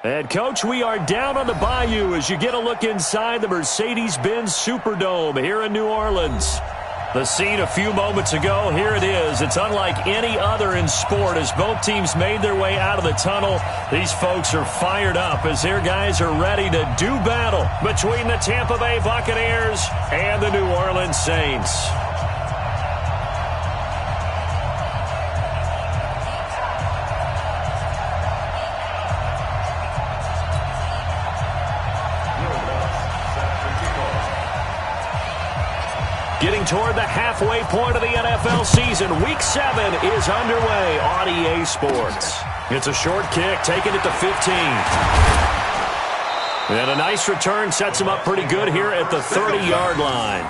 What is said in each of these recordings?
And, Coach, we are down on the bayou as you get a look inside the Mercedes-Benz Superdome here in New Orleans. The scene a few moments ago, here it is. It's unlike any other in sport as both teams made their way out of the tunnel. These folks are fired up as their guys are ready to do battle between the Tampa Bay Buccaneers and the New Orleans Saints. Getting toward the halfway point of the NFL season, Week 7 is underway on EA Sports. It's a short kick, taking it to 15. And a nice return sets him up pretty good here at the 30-yard line.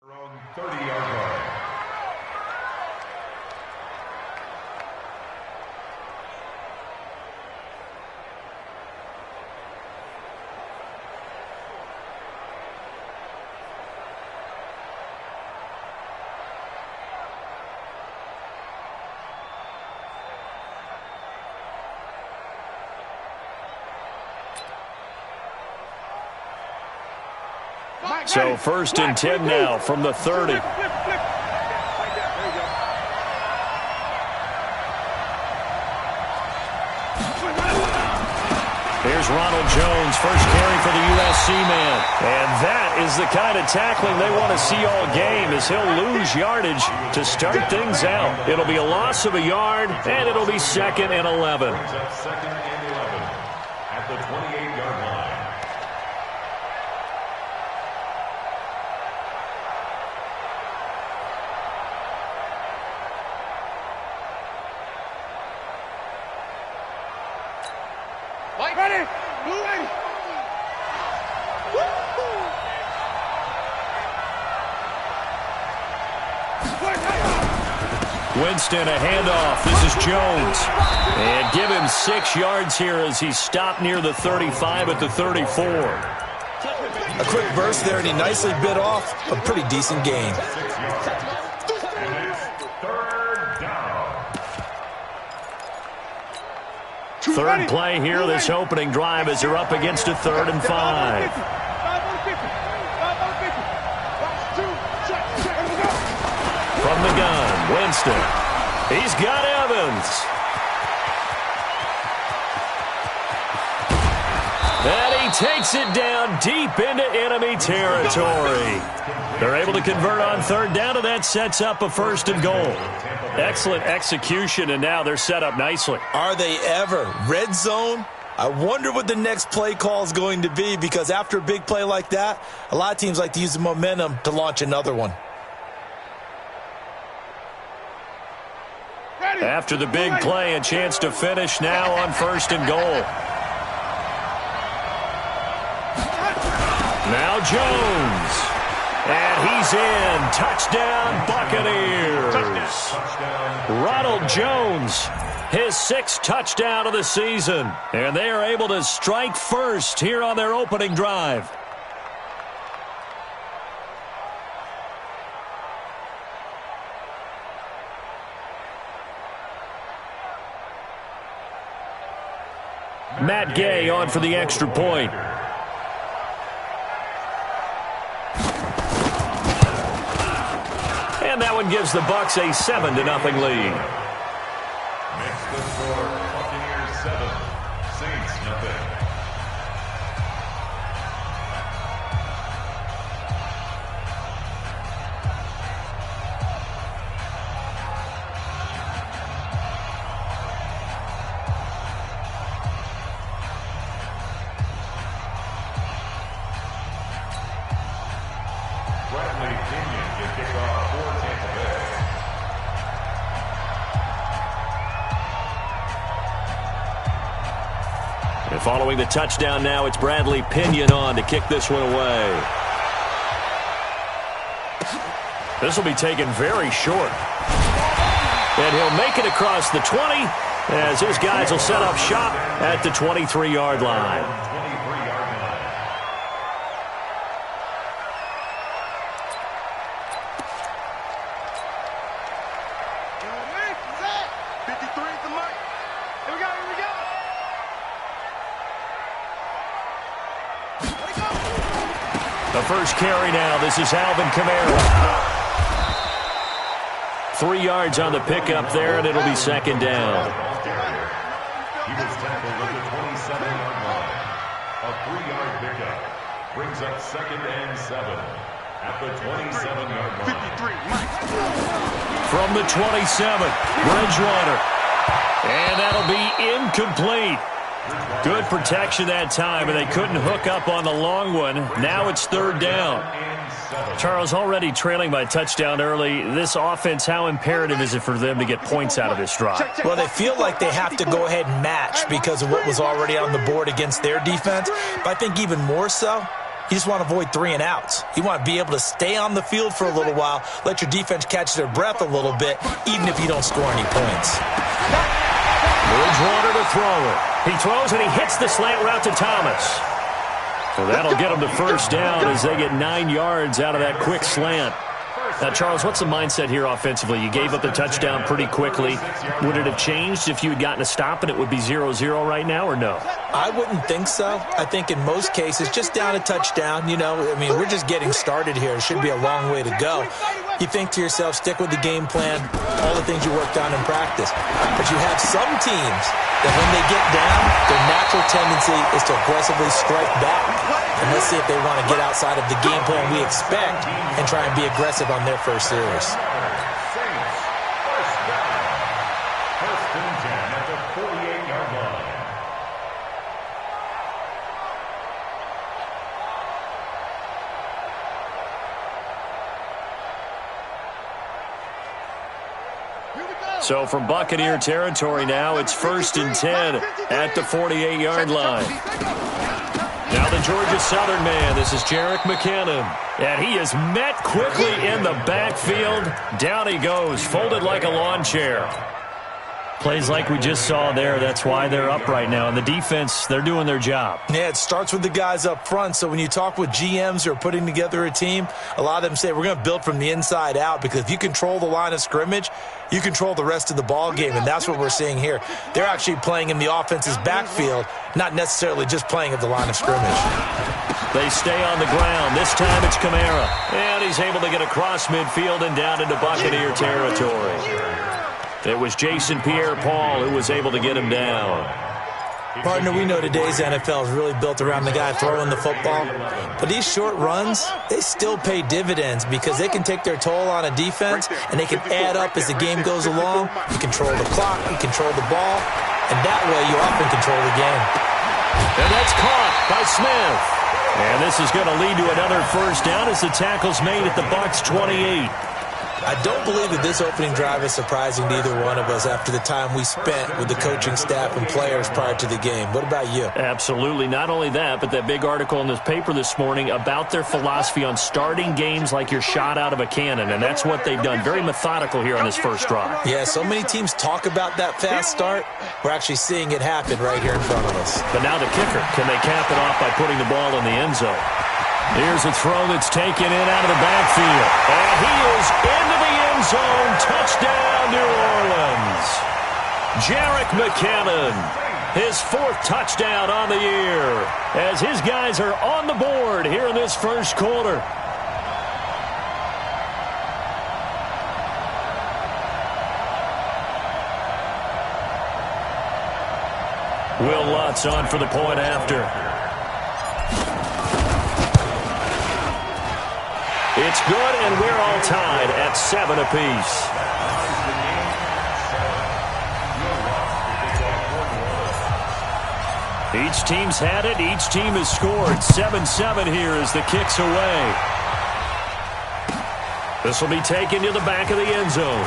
Around 30-yard line. So 1st and 10 now from the 30. Here's Ronald Jones, first carry for the USC man. And that is the kind of tackling they want to see all game as he'll lose yardage to start things out. It'll be a loss of a yard, and it'll be 2nd and 11. Second and 11 at the 28-yard line. Ready? Winston, a handoff. This is Jones. And give him 6 yards here as he's stopped near the 35 at the 34. A quick burst there, and he nicely bit off a pretty decent gain. Third down. Third play here, this opening drive as they're up against a 3rd and 5. From the gun, Winston. He's got Evans. And he takes it down deep into enemy territory. They're able to convert on 3rd down, and that sets up a 1st and goal. Excellent execution, and now they're set up nicely. Are they ever? Red zone? I wonder what the next play call is going to be, because after a big play like that, a lot of teams like to use the momentum to launch another one. After the big play, a chance to finish now on 1st and goal. Now Jones. And he's in. Touchdown, Buccaneers. Ronald Jones, his 6th touchdown of the season. And they are able to strike first here on their opening drive. Matt Gay on for the extra point. And that one gives the Bucs a 7-0 lead. Makes the score Buccaneers 7, Saints nothing. Following the touchdown now, it's Bradley Pinion on to kick this one away. This will be taken very short. And he'll make it across the 20 as his guys will set up shop at the 23-yard line. The first carry now. This is Alvin Kamara. 3 yards on the pickup there, and it'll be 2nd down. He was tackled at the 27-yard line. A 3-yard pickup brings up 2nd and 7 at the 27-yard line. From the 27, Bridgewater. And that'll be incomplete. Good protection that time, and they couldn't hook up on the long one. Now it's 3rd down. Charles, already trailing by touchdown early. This offense, how imperative is it for them to get points out of this drive? Well, they feel like they have to go ahead and match because of what was already on the board against their defense. But I think even more so, you just want to avoid 3 and outs. You want to be able to stay on the field for a little while, let your defense catch their breath a little bit, even if you don't score any points. Bridgewater to throw it. He throws and he hits the slant route to Thomas. So that'll get him to 1st down as they get 9 yards out of that quick slant. Now, Charles, what's the mindset here offensively? You gave up the touchdown pretty quickly. Would it have changed if you had gotten a stop and it would be 0-0 right now, or no? I wouldn't think so. I think in most cases, just down a touchdown, we're just getting started here. It should be a long way to go. You think to yourself, stick with the game plan, all the things you worked on in practice. But you have some teams that when they get down, their natural tendency is to aggressively strike back. And let's see if they want to get outside of the game plan we expect and try and be aggressive on their first series. First and 10 at the 48-yard line. So from Buccaneer territory now, it's 1st and 10 at the 48-yard line. Now the Georgia Southern man, this is Jerick McKinnon. And he is met quickly in the backfield. Down he goes, folded like a lawn chair. Plays like we just saw there. That's why they're up right now. And the defense, they're doing their job. Yeah, it starts with the guys up front. So when you talk with GMs who are putting together a team, a lot of them say we're going to build from the inside out, because if you control the line of scrimmage, you control the rest of the ball game, and that's what we're seeing here. They're actually playing in the offense's backfield, not necessarily just playing at the line of scrimmage. They stay on the ground. This time it's Kamara. And he's able to get across midfield and down into Buccaneer territory. It was Jason Pierre-Paul who was able to get him down. Partner, we know today's NFL is really built around the guy throwing the football. But these short runs, they still pay dividends, because they can take their toll on a defense, and they can add up as the game goes along. You control the clock, you control the ball, and that way you often control the game. And that's caught by Smith. And this is going to lead to another first down as the tackle's made at the Bucs 28. I don't believe that this opening drive is surprising to either one of us after the time we spent with the coaching staff and players prior to the game. What about you? Absolutely. Not only that, but that big article in this paper this morning about their philosophy on starting games like you're shot out of a cannon, and that's what they've done. Very methodical here on this first drive. Yeah, so many teams talk about that fast start. We're actually seeing it happen right here in front of us. But now the kicker. Can they cap it off by putting the ball in the end zone? Here's a throw that's taken in out of the backfield. And he is into the end zone. Touchdown, New Orleans. Jerick McKinnon, his 4th touchdown on the year, as his guys are on the board here in this first quarter. Will Lutz on for the point after. It's good, and we're all tied at 7 apiece. Each team's had it. Each team has scored. 7-7 here as the kick's away. This will be taken to the back of the end zone.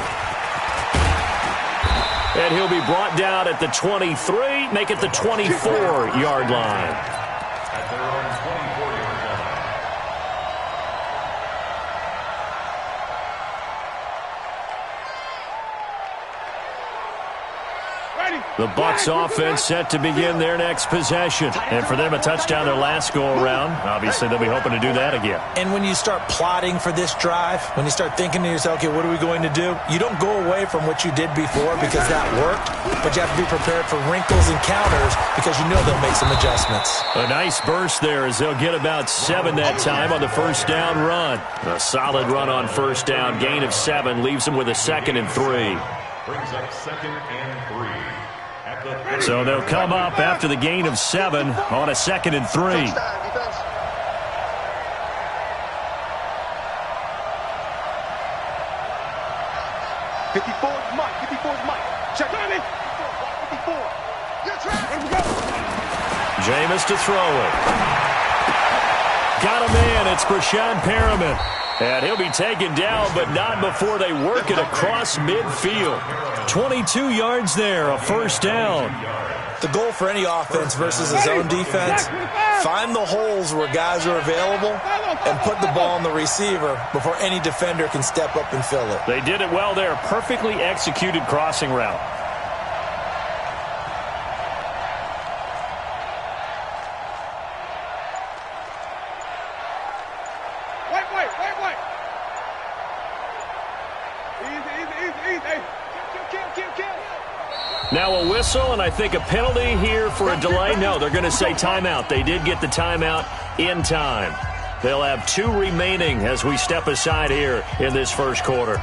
And he'll be brought down at the 23, make it the 24-yard line. The Bucs offense set to begin their next possession. And for them, a touchdown their last go-around. Obviously, they'll be hoping to do that again. And when you start plotting for this drive, when you start thinking to yourself, okay, what are we going to do? You don't go away from what you did before because that worked, but you have to be prepared for wrinkles and counters because you know they'll make some adjustments. A nice burst there as they'll get about 7 that time on the first down run. A solid run on first down. Gain of 7 leaves them with a 2nd and 3. Brings up 2nd and 3. So they'll come up after the gain of 7 on a 2nd and 3. 54 is Mike. 54 is Mike. Check it. 54. Your track. Here we go. Jameis to throw it. Got a man. It's Brashad Perriman. And he'll be taken down, but not before they work it across midfield. 22 yards there, a first down. The goal for any offense versus a zone defense, find the holes where guys are available and put the ball on the receiver before any defender can step up and fill it. They did it well there. Perfectly executed crossing route. Wait. Easy. Kill. Now a whistle, and I think a penalty here for a delay. No, they're going to say timeout. They did get the timeout in time. They'll have 2 remaining as we step aside here in this first quarter.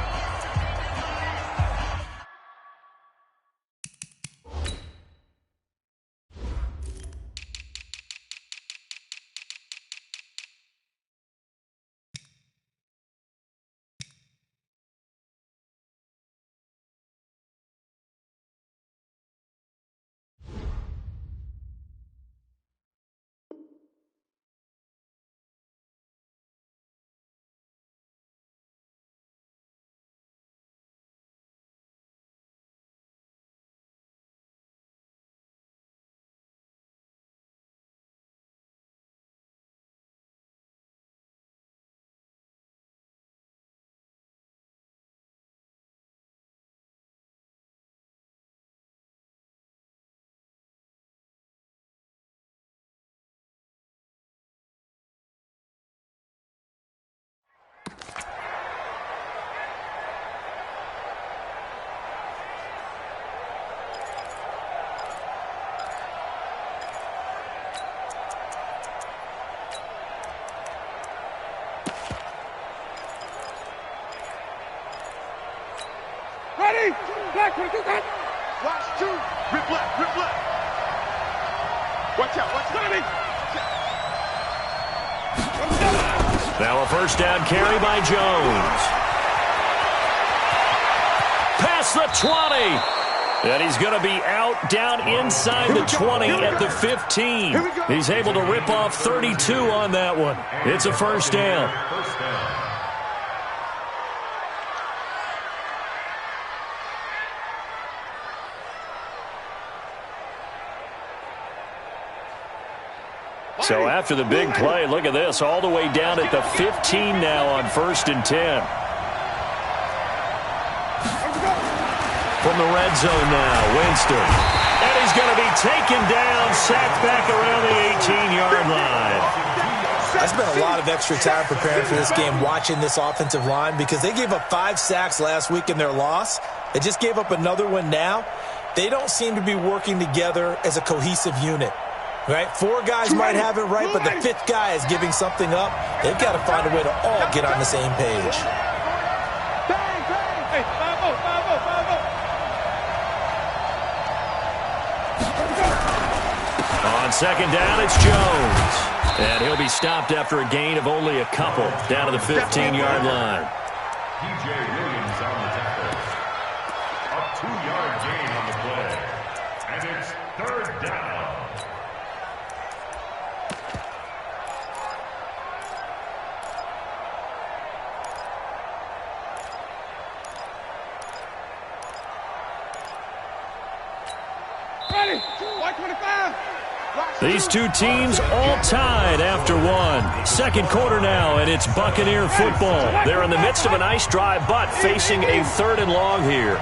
Ready? Black, watch two. Rip left, rip left. Watch out, watch out. Now a first down carry by Jones. Past the 20. And he's going to be out down inside the 20 at the 15. He's able to rip off 32 on that one. It's a first down. So after the big play, look at this, all the way down at the 15 now on 1st and 10. From the red zone now, Winston. And he's going to be taken down, sacked back around the 18-yard line. I spent a lot of extra time preparing for this game, watching this offensive line, because they gave up 5 sacks last week in their loss. They just gave up another one now. They don't seem to be working together as a cohesive unit. Right? 4 guys might have it right, but the 5th guy is giving something up. They've got to find a way to all get on the same page. On second down, it's Jones. And he'll be stopped after a gain of only a couple down to the 15-yard line. P.J. Williams on the tackle. A 2-yard gain on the play. And it's 3rd down. These two teams all tied after one. Second quarter now, and it's Buccaneer football. They're in the midst of a nice drive, but facing a 3rd and long here.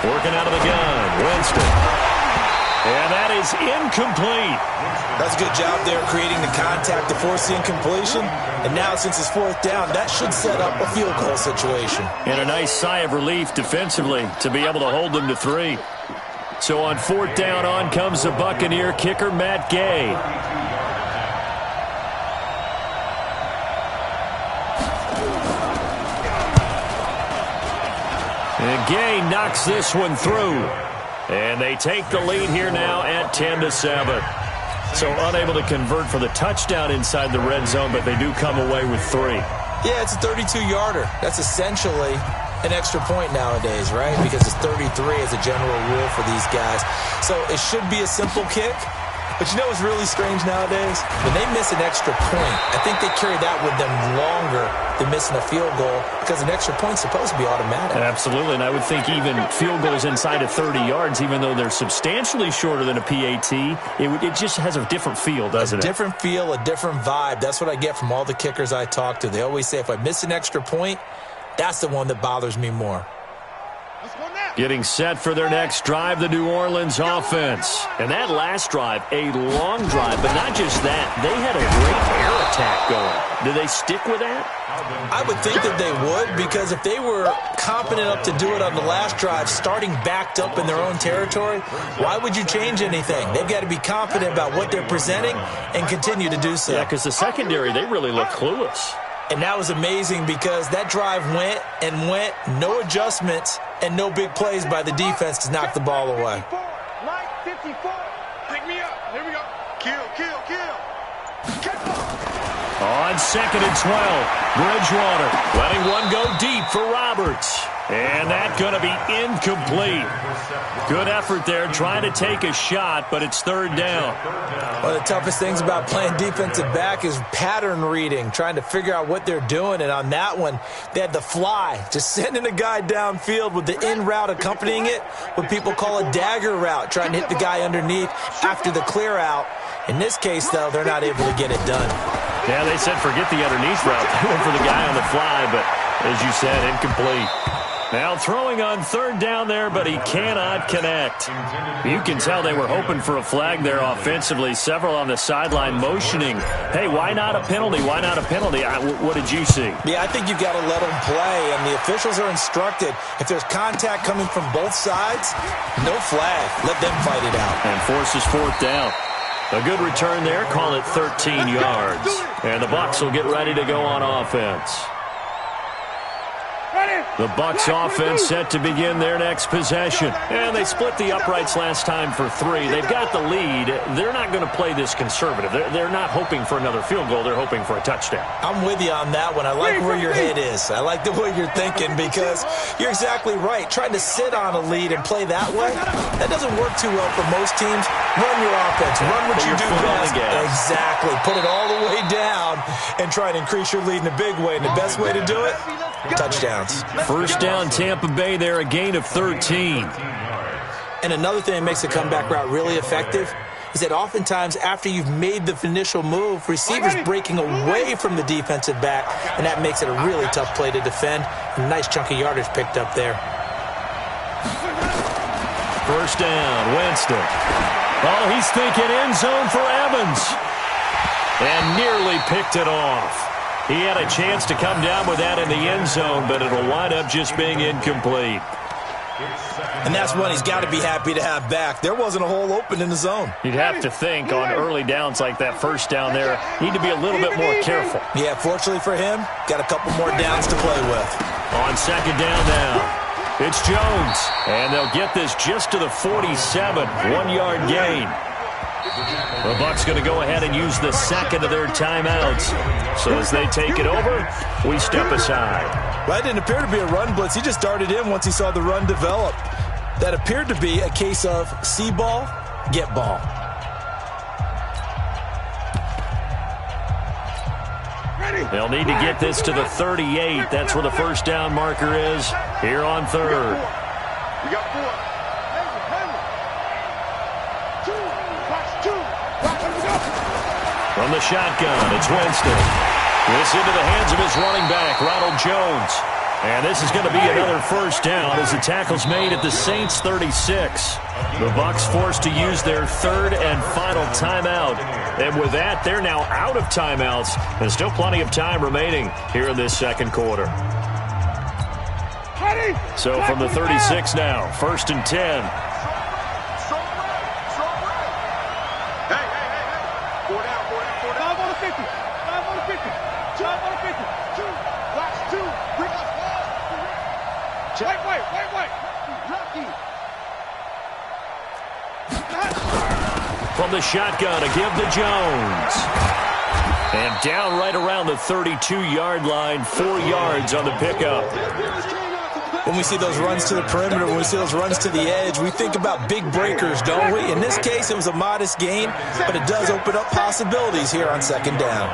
Working out of the gun, Winston. And that is incomplete. That's a good job there creating the contact to force the incompletion. And now since it's 4th down, that should set up a field goal situation. And a nice sigh of relief defensively to be able to hold them to 3. So on 4th down, on comes the Buccaneer kicker, Matt Gay. And Gay knocks this one through. And they take the lead here now at 10-7. So unable to convert for the touchdown inside the red zone, but they do come away with 3. Yeah, it's a 32-yarder. That's essentially an extra point nowadays, right? Because it's 33 as a general rule for these guys. So it should be a simple kick. But you know what's really strange nowadays? When they miss an extra point, I think they carry that with them longer than missing a field goal, because an extra point's supposed to be automatic. Absolutely, and I would think even field goals inside of 30 yards, even though they're substantially shorter than a PAT, it just has a different feel, doesn't it? A different feel, a different vibe. That's what I get from all the kickers I talk to. They always say if I miss an extra point, that's the one that bothers me more. Getting set for their next drive, the New Orleans offense. And that last drive, a long drive, but not just that. They had a great air attack going. Do they stick with that? I would think that they would, because if they were confident enough to do it on the last drive, starting backed up in their own territory, why would you change anything? They've got to be confident about what they're presenting and continue to do so. Yeah, because the secondary, they really look clueless. And that was amazing because that drive went and went, no adjustments and no big plays by the defense to knock the ball away. Mike 54. Pick me up. Here we go. Kill. On 2nd and 12, Bridgewater letting one go deep for Roberts. And that's going to be incomplete. Good effort there trying to take a shot, but it's 3rd down. One of the toughest things about playing defensive back is pattern reading, trying to figure out what they're doing. And on that one, they had the fly, just sending a guy downfield with the in route accompanying it, what people call a dagger route, trying to hit the guy underneath after the clear out. In this case, though, they're not able to get it done. Yeah, they said forget the underneath route. They went for the guy on the fly, but as you said, incomplete. Now throwing on 3rd down there, but he cannot connect. You can tell they were hoping for a flag there offensively. Several on the sideline motioning, hey, why not a penalty? Why not a penalty? What did you see? Yeah, I think you've got to let them play, and the officials are instructed. If there's contact coming from both sides, no flag. Let them fight it out. And forces 4th down. A good return there. Call it 13 yards. And the Bucs will get ready to go on offense. The Bucs offense set to begin their next possession. And they split the uprights last time for 3. They've got the lead. They're not going to play this conservative. They're not hoping for another field goal. They're hoping for a touchdown. I'm with you on that one. I like where your head is. I like the way you're thinking because you're exactly right. Trying to sit on a lead and play that way, that doesn't work too well for most teams. Run your offense. Run what you do best. Exactly. Put it all the way down and try and increase your lead in a big way. And the best way to do it, touchdowns. First down, Tampa Bay there, a gain of 13. And another thing that makes the comeback route really effective is that oftentimes after you've made the initial move, receivers breaking away from the defensive back, and that makes it a really tough play to defend. A nice chunk of yardage picked up there. First down, Winston. Oh, he's thinking end zone for Evans. And nearly picked it off. He had a chance to come down with that in the end zone, but it'll wind up just being incomplete. And that's one he's got to be happy to have back. There wasn't a hole open in the zone. You'd have to think on early downs like that first down there, need to be a little bit more careful. Yeah, fortunately for him, got a couple more downs to play with. On second down now, it's Jones. And they'll get this just to the 47, 1-yard gain. The Bucs going to go ahead and use the second of their timeouts. So as they take it over, we step aside. Well, it didn't appear to be a run blitz. He just darted in once he saw the run develop. That appeared to be a case of see ball, get ball. They'll need to get this to the 38. That's where the first down marker is here on third. We got 4. From the shotgun, it's Winston. This into the hands of his running back, Ronald Jones. And this is going to be another first down as the tackle's made at the Saints' 36. The Bucs forced to use their third and final timeout. And with that, they're now out of timeouts. And still plenty of time remaining here in this second quarter. So from the 36 now, first and 10. From the shotgun, a give to Jones. And down right around the 32-yard line, 4 yards on the pickup. When we see those runs to the perimeter, when we see those runs to the edge, we think about big breakers, don't we? In this case, it was a modest gain, but it does open up possibilities here on second down.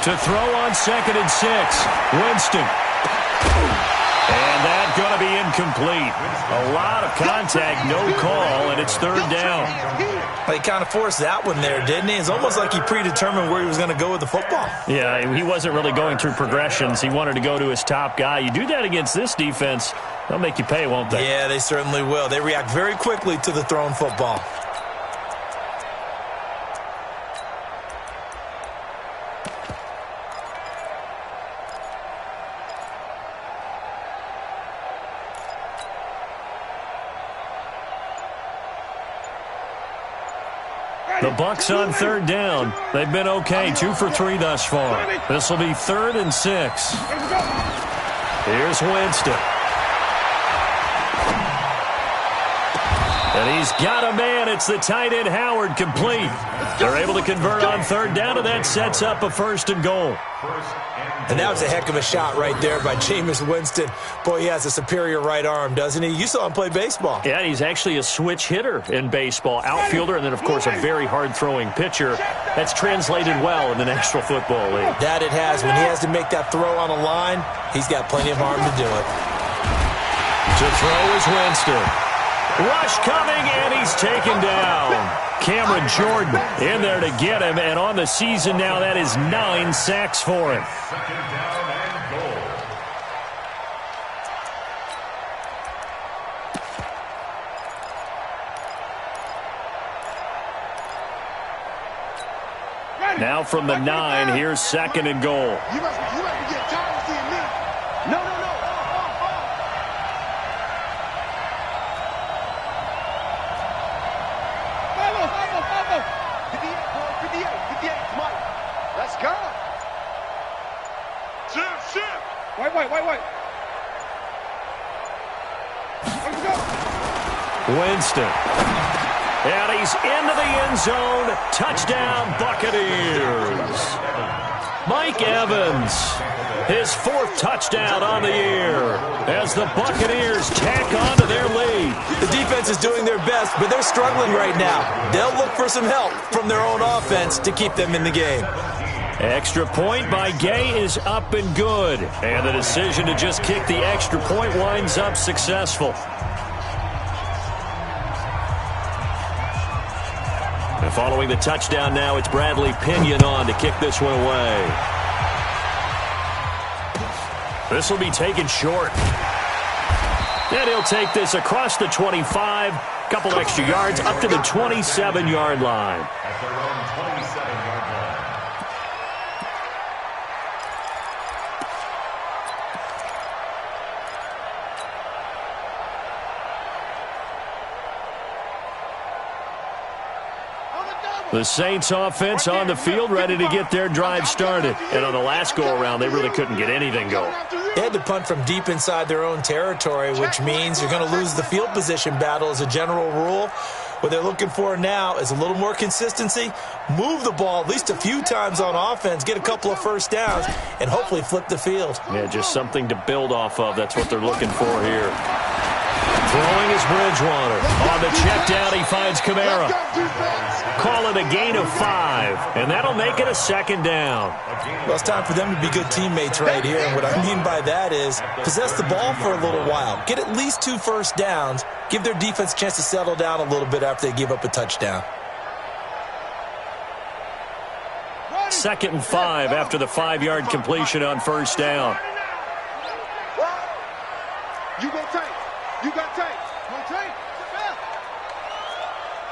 To throw on second and 6, Winston. And that's going to be incomplete. A lot of contact, no call, and it's third down. He kind of forced that one there, didn't he? It's almost like he predetermined where he was going to go with the football. Yeah, he wasn't really going through progressions. He wanted to go to his top guy. You do that against this defense, they'll make you pay, won't they? Yeah, they certainly will. They react very quickly to the thrown football. The Bucs on third down. They've been okay, 2 for 3 thus far. This will be 3rd and 6. Here's Winston. And he's got a man. It's the tight end Howard, complete. They're able to convert on third down, and that sets up a 1st and goal. And that was a heck of a shot right there by Jameis Winston. Boy, he has a superior right arm, doesn't he? You saw him play baseball. Yeah, he's actually a switch hitter in baseball. Outfielder, and then, of course, a very hard-throwing pitcher. That's translated well in the National Football League. That it has. When he has to make that throw on a line, he's got plenty of arm to do it. To throw is Winston. Rush coming, and he's taken down. Cameron Jordan in there to get him, and on the season now, that is 9 sacks for him. Second down and goal. Now from the 9, here's 2nd and goal. You must be getting tired of seeing me. No. Winston. And he's into the end zone. Touchdown, Buccaneers. Mike Evans, his 4th touchdown on the year as the Buccaneers tack on to their lead. The defense is doing their best, but they're struggling right now. They'll look for some help from their own offense to keep them in the game. Extra point by Gay is up and good. And the decision to just kick the extra point winds up successful. And following the touchdown now, it's Bradley Pinion on to kick this one away. This will be taken short. And he'll take this across the 25. Couple extra yards up to the 27-yard line. At their own 27-yard line. The Saints offense on the field ready to get their drive started. And on the last go-around, they really couldn't get anything going. They had to punt from deep inside their own territory, which means you're going to lose the field position battle as a general rule. What they're looking for now is a little more consistency, move the ball at least a few times on offense, get a couple of first downs, and hopefully flip the field. Yeah, just something to build off of. That's what they're looking for here. Throwing is Bridgewater. On the check down, he finds Kamara. Call it a gain of 5, and that'll make it a 2nd down. Well, it's time for them to be good teammates right here, and what I mean by that is possess the ball for a little while, get at least 2 first downs, give their defense a chance to settle down a little bit after they give up a touchdown. 2nd and 5 after the 5-yard completion on first down. You go take. You got tape. No tape.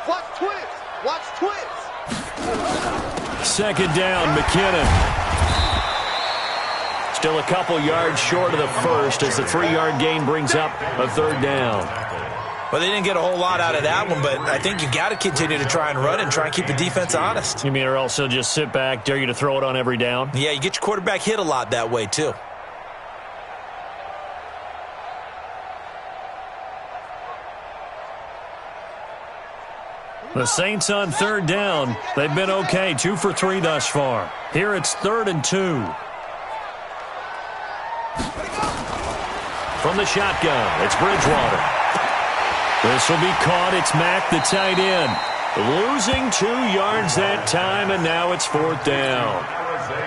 Watch twins. Watch twins. 2nd down, McKinnon. Still a couple yards short of the first as the 3-yard gain brings up a 3rd down. Well, they didn't get a whole lot out of that one, but I think you got to continue to try and run and try and keep the defense honest. You mean or else they'll just sit back, dare you to throw it on every down? Yeah, you get your quarterback hit a lot that way, too. The Saints on 3rd down. They've been okay, 2 for 3 thus far. Here it's 3rd and 2. From the shotgun, it's Bridgewater. This will be caught. It's Mack, the tight end. Losing 2 yards that time, and now it's 4th down.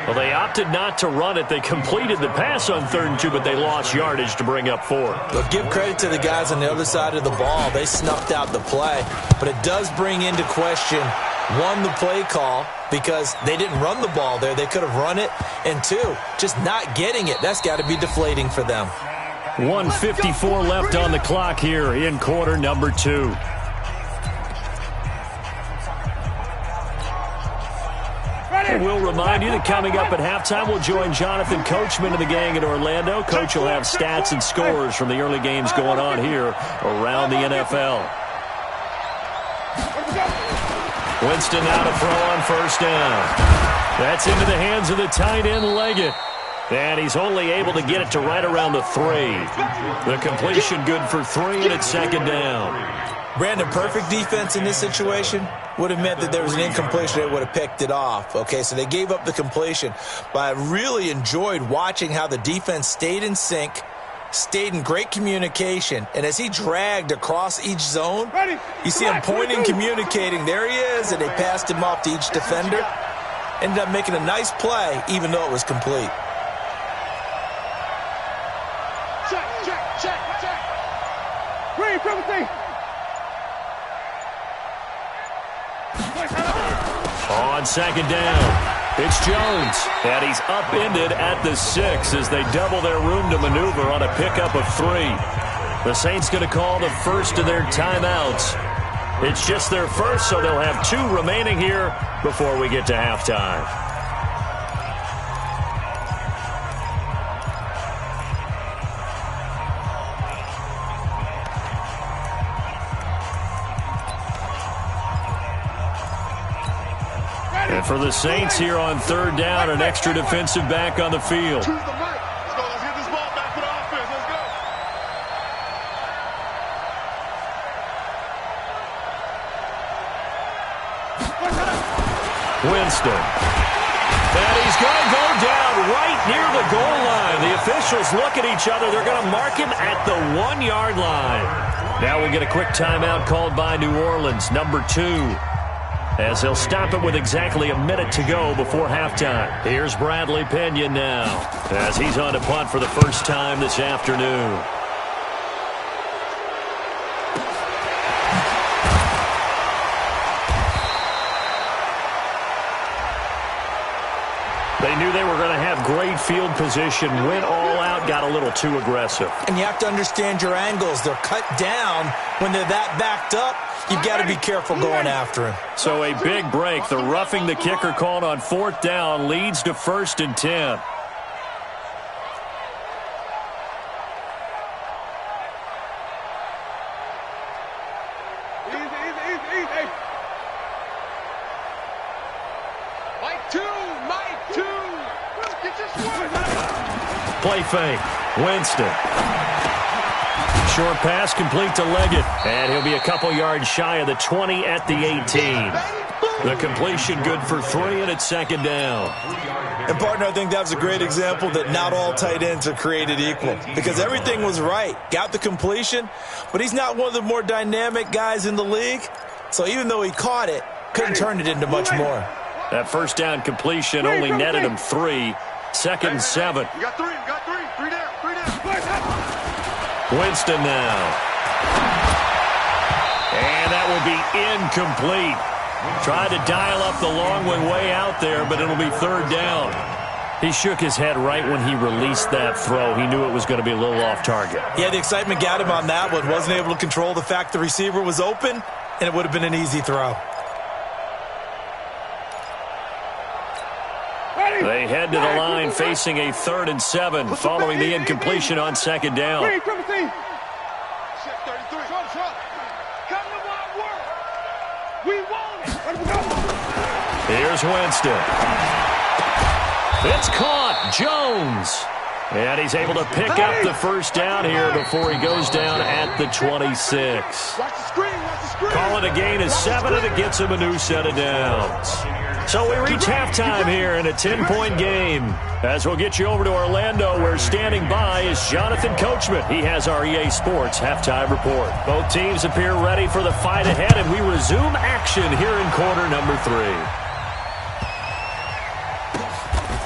Well, they opted not to run it. They completed the pass on 3rd and 2, but they lost yardage to bring up 4. But give credit to the guys on the other side of the ball. They snuffed out the play. But it does bring into question, 1, the play call, because they didn't run the ball there. They could have run it. And 2, just not getting it. That's got to be deflating for them. 1:54 left on the clock here in quarter number 2. We'll remind you that coming up at halftime, we'll join Jonathan Coachman of the gang in Orlando. Coach will have stats and scores from the early games going on here around the NFL. Winston now to throw on first down. That's into the hands of the tight end, Leggett. And he's only able to get it to right around the 3. The completion good for 3, and it's 2nd down. Brandon, perfect defense in this situation would have meant that there was an incompletion that would have picked it off. Okay, so they gave up the completion. But I really enjoyed watching how the defense stayed in sync, stayed in great communication, and as he dragged across each zone, you see him pointing, communicating. There he is, and they passed him off to each defender. Ended up making a nice play, even though it was complete. Check. Green, triple T. On 2nd down, it's Jones, and he's upended at the 6 as they double their room to maneuver on a pickup of 3. The Saints going to call the first of their timeouts. It's just their first, so they'll have 2 remaining here before we get to halftime. And for the Saints here on 3rd down, an extra defensive back on the field. Choose the right. Let's get this ball back for the offense. Let's Winston. And he's going to go down right near the goal line. The officials look at each other. They're going to mark him at the 1-yard line. Now we'll get a quick timeout called by New Orleans, number 2. As they'll stop it with exactly a minute to go before halftime. Here's Bradley Pinion now as he's on to punt for the first time this afternoon. They knew they were going to have great field position, went all out, got a little too aggressive. And you have to understand your angles. They're cut down when they're that backed up. You've got to be careful going after him. So a big break. The roughing the kicker called on 4th down leads to 1st and 10. Play fake. Winston. Short pass complete to Leggett. And he'll be a couple yards shy of the 20 at the 18. The completion good for 3, and it's 2nd down. And, partner, I think that was a great example that not all tight ends are created equal. Because everything was right. Got the completion, but he's not one of the more dynamic guys in the league. So even though he caught it, couldn't turn it into much more. That first down completion only netted him 3. 2nd and 7. You got 3, you got 3. 3 down, 3 down. Winston now. And that will be incomplete. Tried to dial up the long way out there, but it'll be 3rd down. He shook his head right when he released that throw. He knew it was going to be a little off target. Yeah, the excitement got him on that one. Wasn't able to control the fact the receiver was open, and it would have been an easy throw. They head to the line facing a 3rd and 7 following the incompletion on 2nd down. Here's Winston. It's caught. Jones. And he's able to pick up the first down here before he goes down at the 26. Call it a gain of 7, and it gets him a new set of downs. So we reach halftime here in a 10-point game. As we'll get you over to Orlando, where standing by is Jonathan Coachman. He has our EA Sports halftime report. Both teams appear ready for the fight ahead, and we resume action here in quarter number 3.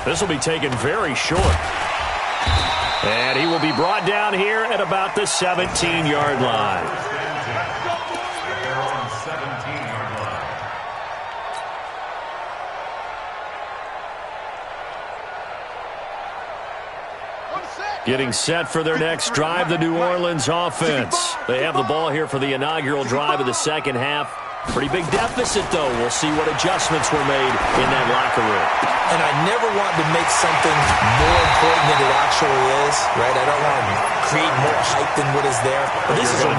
This will be taken very short. And he will be brought down here at about the 17-yard line. Getting set for their next drive, the New Orleans offense. They have the ball here for the inaugural drive of the second half. Pretty big deficit, though. We'll see what adjustments were made in that locker room. And I never want to make something more important than it actually is, right? I don't want to create more hype than what is there. But this is I'm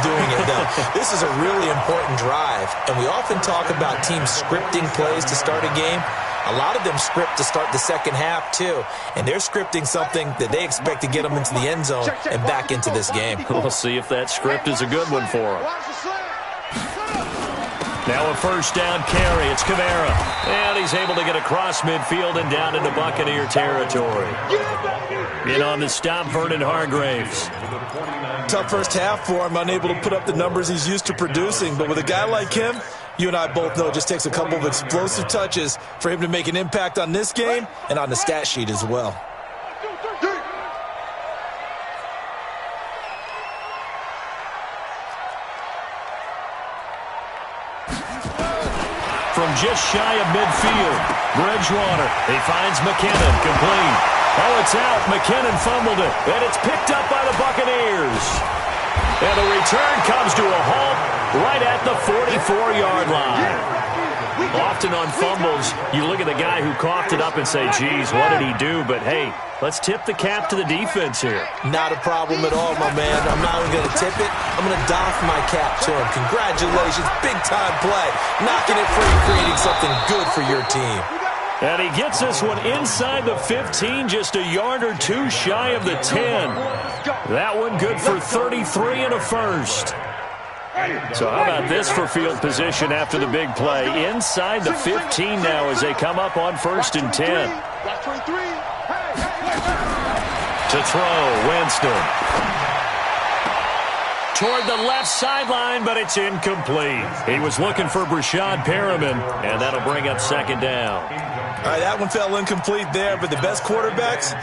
doing it, though. This is a really important drive. And we often talk about teams scripting plays to start a game. A lot of them script to start the second half, too. And they're scripting something that they expect to get them into the end zone and back into this game. We'll see if that script is a good one for them. Now a first down carry. It's Kamara. And he's able to get across midfield and down into Buccaneer territory. In on the stop, Vernon Hargreaves. Tough first half for him, unable to put up the numbers he's used to producing. But with a guy like him, you and I both know it just takes a couple of explosive touches for him to make an impact on this game and on the stat sheet as well. From just shy of midfield, Bridgewater. He finds McKinnon, complete. Oh, it's out. McKinnon fumbled it, and it's picked up by the Buccaneers. And the return comes to a halt right at the 44-yard line. Often on fumbles, you look at the guy who coughed it up and say, geez, what did he do? But, hey, let's tip the cap to the defense here. Not a problem at all, my man. I'm not even going to tip it. I'm going to doff my cap to him. Congratulations. Big-time play. Knocking it free, creating something good for your team. And he gets this one inside the 15, just a yard or two shy of the 10. That one good for 33 and a first. So how about this for field position after the big play? Inside the 15 now as they come up on 1st and 10. To throw, Winston. Toward the left sideline, but it's incomplete. He was looking for Brashad Perriman, and that'll bring up 2nd down. All right, that one fell incomplete there, but the best quarterbacks,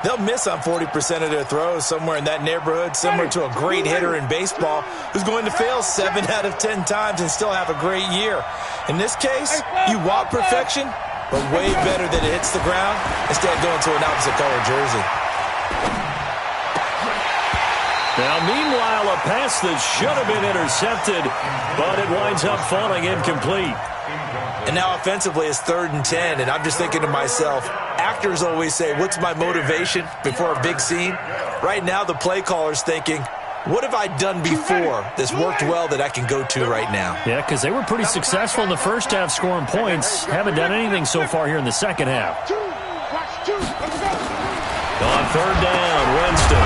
they'll miss on 40% of their throws, somewhere in that neighborhood, similar to a great hitter in baseball who's going to fail 7 out of 10 times and still have a great year. In this case, you want perfection, but way better that it hits the ground instead of going to an opposite color jersey. Now, meanwhile, a pass that should have been intercepted, but it winds up falling incomplete. And now offensively it's 3rd and 10, and I'm just thinking to myself, actors always say, what's my motivation before a big scene? Right now the play caller's thinking, what have I done before that's worked well that I can go to right now? Yeah, because they were pretty successful in the first half scoring points. Haven't done anything so far here in the second half. On 3rd down, Winston.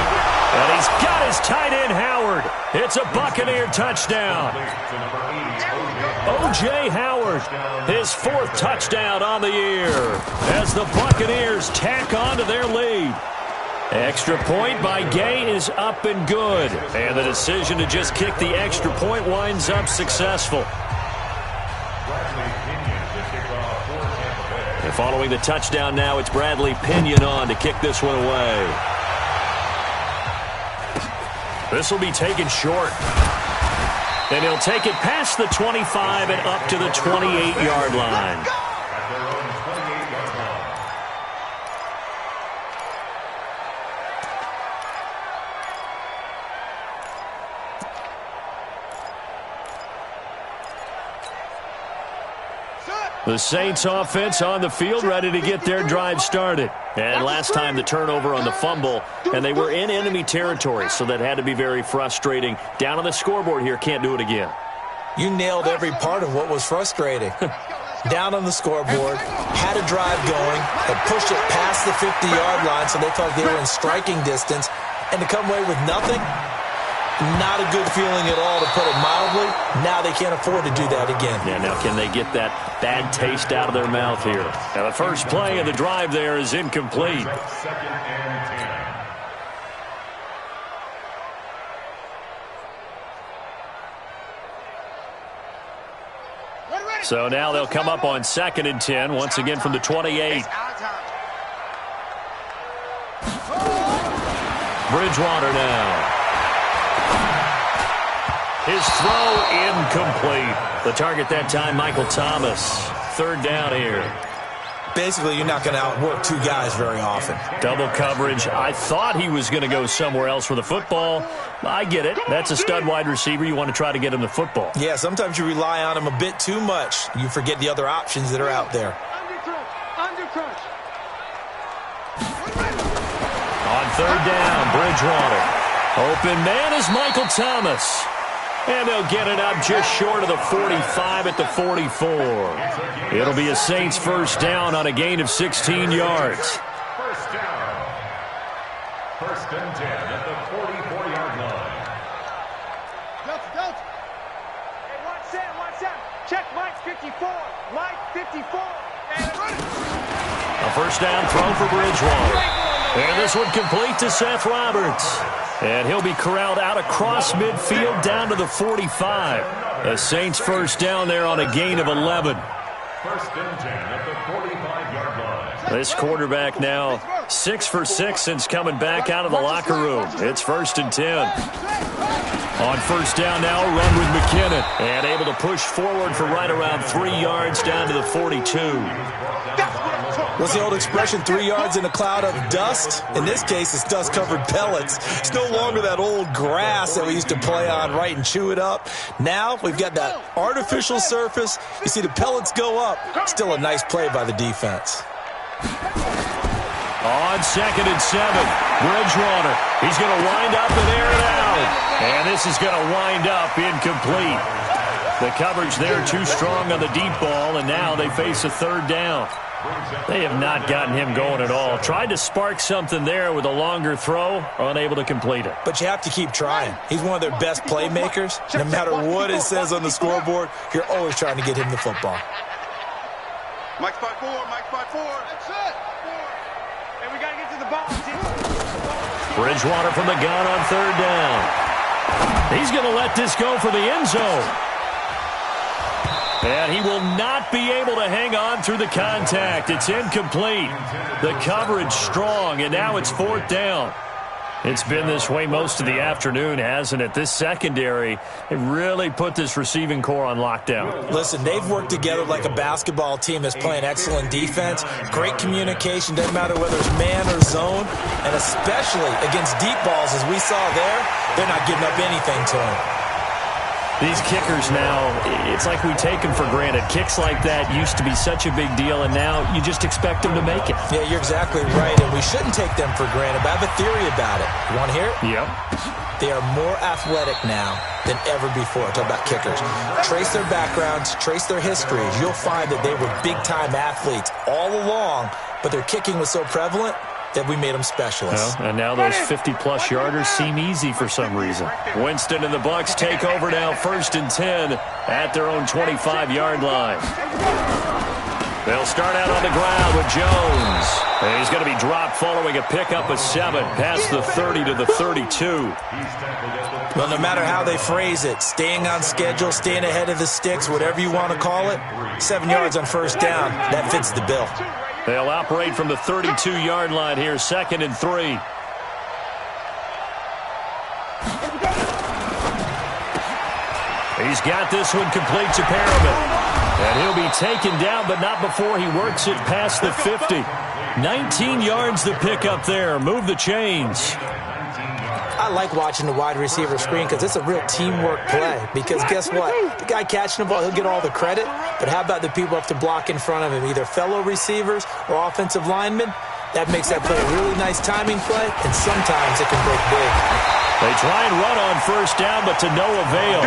And he's got his tight end, Howard. It's a Buccaneer touchdown. O.J. Howard, his 4th touchdown on the year as the Buccaneers tack on to their lead. Extra point by Gay is up and good. And the decision to just kick the extra point winds up successful. And following the touchdown now, it's Bradley Pinion on to kick this one away. This will be taken short. And he'll take it past the 25 and up to the 28-yard line. The Saints offense on the field, ready to get their drive started. And last time the turnover on the fumble, and they were in enemy territory, so that had to be very frustrating. Down on the scoreboard here, can't do it again. You nailed every part of what was frustrating. Down on the scoreboard, had a drive going, had pushed it past the 50-yard line, so they felt they were in striking distance, and to come away with nothing, not a good feeling at all, to put it mildly. Now they can't afford to do that again. Yeah, now can they get that bad taste out of their mouth here? Now the first play of the drive there is incomplete. 2nd and 10. So now they'll come up on 2nd and 10, once again from the 28. Bridgewater now. His throw incomplete. The target that time, Michael Thomas. 3rd down here. Basically, you're not going to outwork 2 guys very often. Double coverage. I thought he was going to go somewhere else with the football. I get it. That's a stud wide receiver. You want to try to get him the football. Yeah, sometimes you rely on him a bit too much. You forget the other options that are out there. On 3rd down, Bridgewater. Open man is Michael Thomas. And they'll get it up just short of the 45 at the 44. It'll be a Saints first down on a gain of 16 yards. First down. 1st and 10 at the 44-yard line. Hey, watch out. Check Mike 54. Mike 54. A first down throw for Bridgewater. And this one complete to Seth Roberts. And he'll be corralled out across midfield down to the 45. The Saints first down there on a gain of 11. 1st and 10 at the 45-yard line. This quarterback now 6 for 6 since coming back out of the locker room. It's 1st and 10. On first down now, a run with McKinnon. And able to push forward for right around 3 yards down to the 42. What's the old expression, 3 yards in a cloud of dust? In this case, it's dust-covered pellets. It's no longer that old grass that we used to play on, right, and chew it up. Now we've got that artificial surface. You see the pellets go up. Still a nice play by the defense. On 2nd and 7, Bridgewater. He's going to wind up and air it out. And this is going to wind up incomplete. The coverage there too strong on the deep ball, and now they face a 3rd down. They have not gotten him going at all. Tried to spark something there with a longer throw, unable to complete it. But you have to keep trying. He's one of their best playmakers. No matter what it says on the scoreboard, you're always trying to get him the football. Mike spot 4, Mike spot 4. That's it. And we got to get to the ball. Bridgewater from the gun on third down. He's going to let this go for the end zone. And he will not be able to hang on through the contact. It's incomplete. The coverage strong, and now it's fourth down. It's been this way most of the afternoon, hasn't it? This secondary, it really put this receiving core on lockdown. Listen, they've worked together like a basketball team that's playing excellent defense. Great communication, doesn't matter whether it's man or zone. And especially against deep balls, as we saw there, they're not giving up anything to them. These kickers now, it's like we take them for granted. Kicks like that used to be such a big deal, and now you just expect them to make it. Yeah, you're exactly right, and we shouldn't take them for granted. But I have a theory about it. You want to hear it? Yep. They are more athletic now than ever before. Talk about kickers. Trace their backgrounds, trace their histories. You'll find that they were big-time athletes all along, but their kicking was so prevalent that we made them specialists. Well, and now those 50-plus yarders seem easy for some reason. Winston and the Bucs take over now, 1st and 10 at their own 25-yard line. They'll start out on the ground with Jones. And he's going to be dropped following a pickup of 7 past the 30 to the 32. Well, no matter how they phrase it, staying on schedule, staying ahead of the sticks, whatever you want to call it, 7 yards on first down, that fits the bill. They'll operate from the 32-yard line here, 2nd and 3. He's got this one complete to Perriman. And he'll be taken down, but not before he works it past the 50. 19 yards the pickup there. Move the chains. I like watching the wide receiver screen because it's a real teamwork play. Because guess what? The guy catching the ball, he'll get all the credit. But how about the people up to block in front of him, either fellow receivers or offensive linemen? That makes that play a really nice timing play, and sometimes it can break big. They try and run on first down, but to no avail.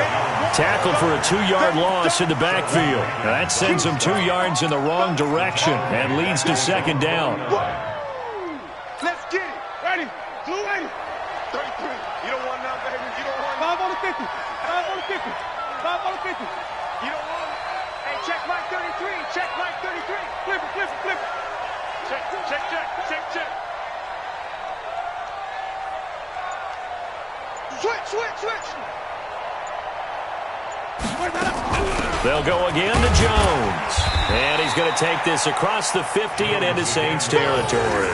Tackled for a 2-yard loss in the backfield. Now that sends them 2 yards in the wrong direction and leads to 2nd down. Let's get it. Ready. 280. 33. You don't want now, baby. You don't want 5 on the 50. 5 on the 50. 5 on the 50. You don't want it. Hey, check Mike 33. Check Mike 33. Flip it, flip it, flip it. Check, check, check, check, check. Switch, switch, switch. They'll go again to Jones. And he's going to take this across the 50 and into Saints territory.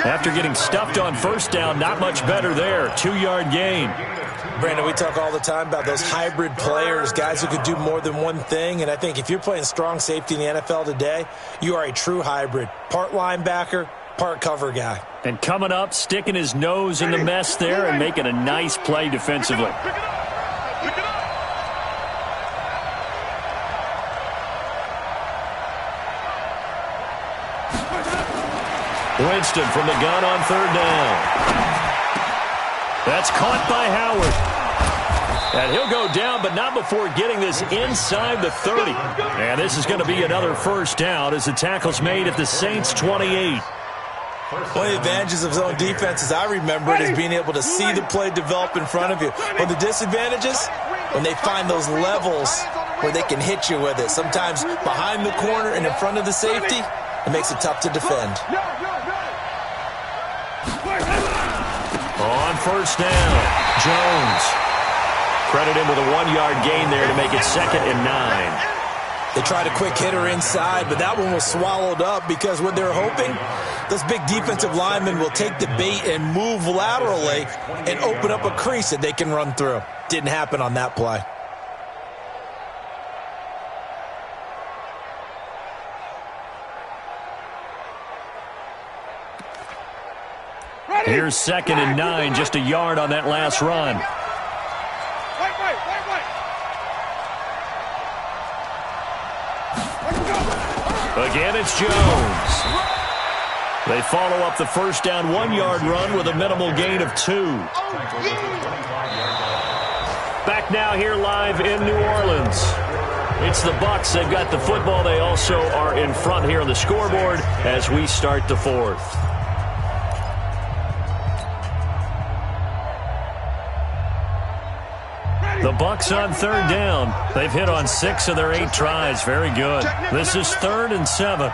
After getting stuffed on first down, not much better there. 2-yard gain. Brandon, we talk all the time about those hybrid players, guys who could do more than one thing. And I think if you're playing strong safety in the NFL today, you are a true hybrid. Part linebacker, part cover guy. And coming up, sticking his nose in the mess there and making a nice play defensively. Winston from the gun on third down. That's caught by Howard. And he'll go down, but not before getting this inside the 30. And this is going to be another first down as the tackle's made at the Saints' 28. One of the advantages of zone defense, as I remember it, is being able to see the play develop in front of you. But the disadvantages, when they find those levels where they can hit you with it, sometimes behind the corner and in front of the safety, it makes it tough to defend. On first down, Jones. Credit him with a 1-yard gain there to make it 2nd and 9. They tried a quick hitter inside, but that one was swallowed up because what they're hoping, those big defensive linemen will take the bait and move laterally and open up a crease that they can run through. Didn't happen on that play. Here's 2nd and 9, just a yard on that last run. Again, it's Jones. They follow up the first down 1-yard run with a minimal gain of 2. Back now here live in New Orleans. It's the Bucs. They've got the football. They also are in front here on the scoreboard as we start the fourth. The Bucs on third down. They've hit on 6 of their 8 tries. Very good. This is 3rd and 7.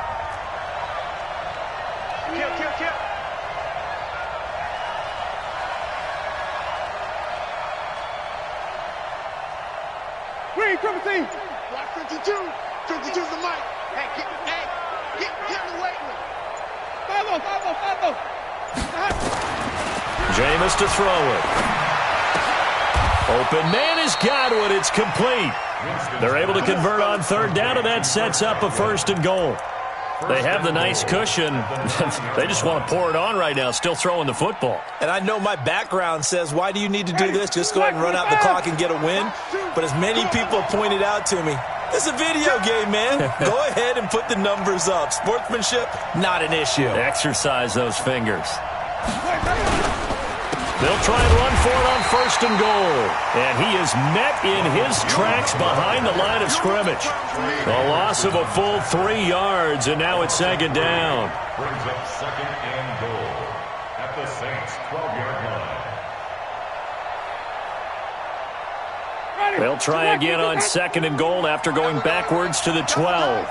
Green, 17. Block 52. 52's the mic. Hey, get the weight with it. 5-0. Jameis to throw it. Open man has got it. It's complete. They're able to convert on third down, and that sets up a 1st and goal. They have the nice cushion. They just want to pour it on right now, still throwing the football. And I know my background says, why do you need to do this? Just go ahead and run out the clock and get a win. But as many people have pointed out to me, it's a video game, man. Go ahead and put the numbers up. Sportsmanship, not an issue. Exercise those fingers. They'll try and run for it on 1st and goal. And he is met in his tracks behind the line of scrimmage. A loss of a full 3 yards, and now it's 2nd down. Brings up 2nd and goal at the Saints' 12-yard line. They'll try again on 2nd and goal after going backwards to the 12.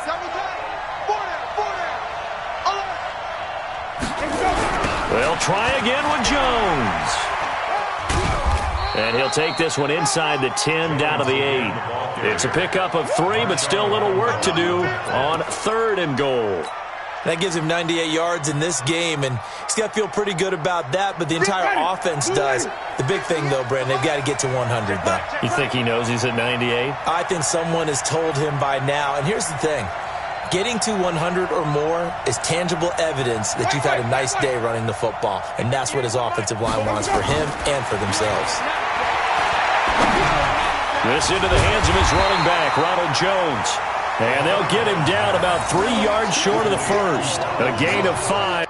They'll try again with Jones. And he'll take this one inside the 10 down to the 8. It's a pickup of 3, but still a little work to do on 3rd and goal. That gives him 98 yards in this game, and he's got to feel pretty good about that, but the entire offense does. The big thing, though, Brandon, they've got to get to 100, though. You think he knows he's at 98? I think someone has told him by now, and here's the thing. Getting to 100 or more is tangible evidence that you've had a nice day running the football, and that's what his offensive line wants for him and for themselves. This into the hands of his running back, Ronald Jones. And they'll get him down about 3 yards short of the 1st. A gain of 5.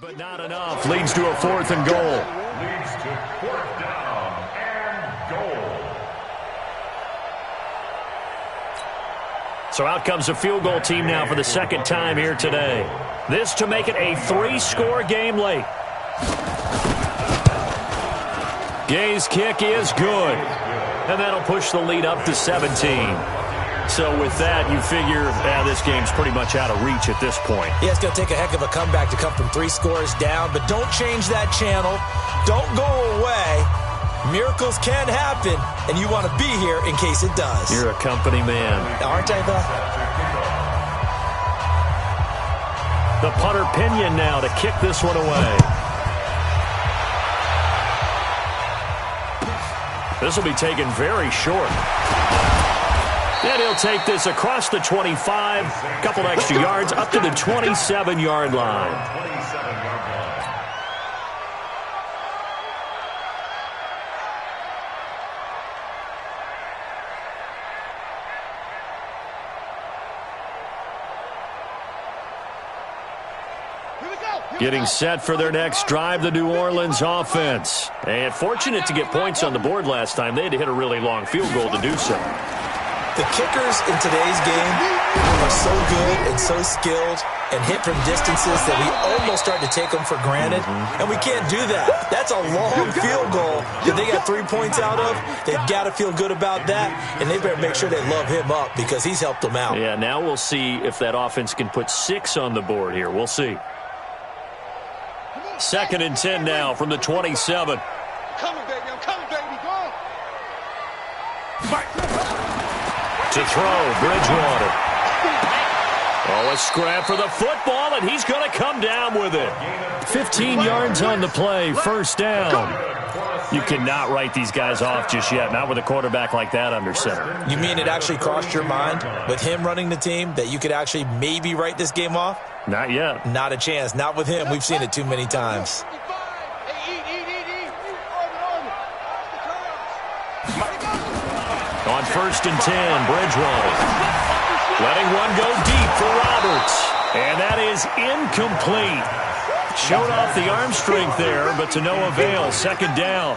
But not enough. Leads to a 4th and goal. Leads to 4th down and goal. So out comes a field goal team now for the 2nd time here today. This to make it a 3-score game late. Gay's kick is good. And that'll push the lead up to 17. So with that, you figure this game's pretty much out of reach at this point. Yeah, it's going to take a heck of a comeback to come from 3 scores down, but don't change that channel. Don't go away. Miracles can happen, and you want to be here in case it does. You're a company man. Aren't I, though? The punter Pinion now to kick this one away. This will be taken very short. And he'll take this across the 25, a couple extra yards, up to the 27-yard line. Getting set for their next drive, the New Orleans offense. And fortunate to get points on the board last time. They had to hit a really long field goal to do so. The kickers in today's game are so good and so skilled and hit from distances that we almost start to take them for granted. And we can't do that. That's a long field goal that they got 3 points out of. They've got to feel good about that, and they better make sure they love him up because he's helped them out. Yeah, now we'll see if that offense can put 6 on the board here. We'll see. 2nd and 10 now from the 27. Coming, baby. I'm coming, baby. Go. Fight. To throw, Bridgewater. Oh, a scrap for the football, and he's going to come down with it. 15 yards on the play, first down. You cannot write these guys off just yet, not with a quarterback like that under center. You mean it actually crossed your mind with him running the team that you could actually maybe write this game off? Not yet. Not a chance. Not with him. We've seen it too many times. On 1st and 10, Bridgewater. Letting one go deep for Roberts. And that is incomplete. Showed off the arm strength there, but to no avail. 2nd down.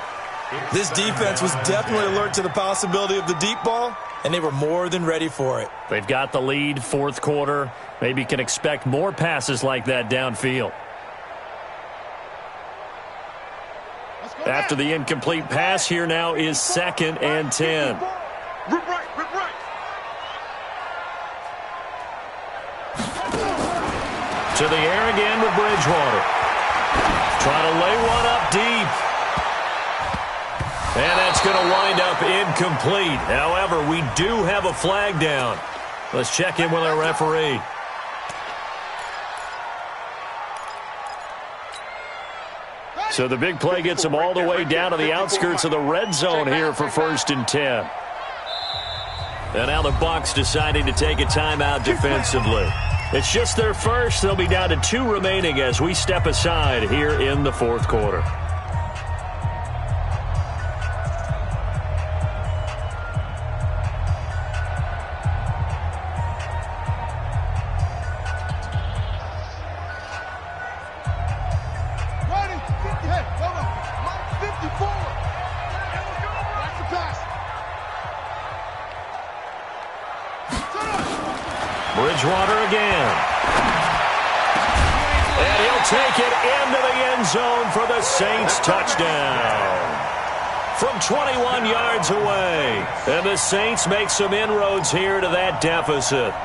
This defense was definitely alert to the possibility of the deep ball, and they were more than ready for it. They've got the lead, 4th quarter. Maybe can expect more passes like that downfield. After the incomplete pass, here now is 2nd and 10. Rip right. To the air again with Bridgewater. Trying to lay one up deep. And that's going to wind up incomplete. However, we do have a flag down. Let's check in with our referee. So the big play gets them all the way down to the outskirts of the red zone here for 1st and 10. And now the Bucs deciding to take a timeout defensively. It's just their first. They'll be down to 2 remaining as we step aside here in the 4th quarter. Bridgewater again. And he'll take it into the end zone for the Saints touchdown. From 21 yards away. And the Saints make some inroads here to that deficit.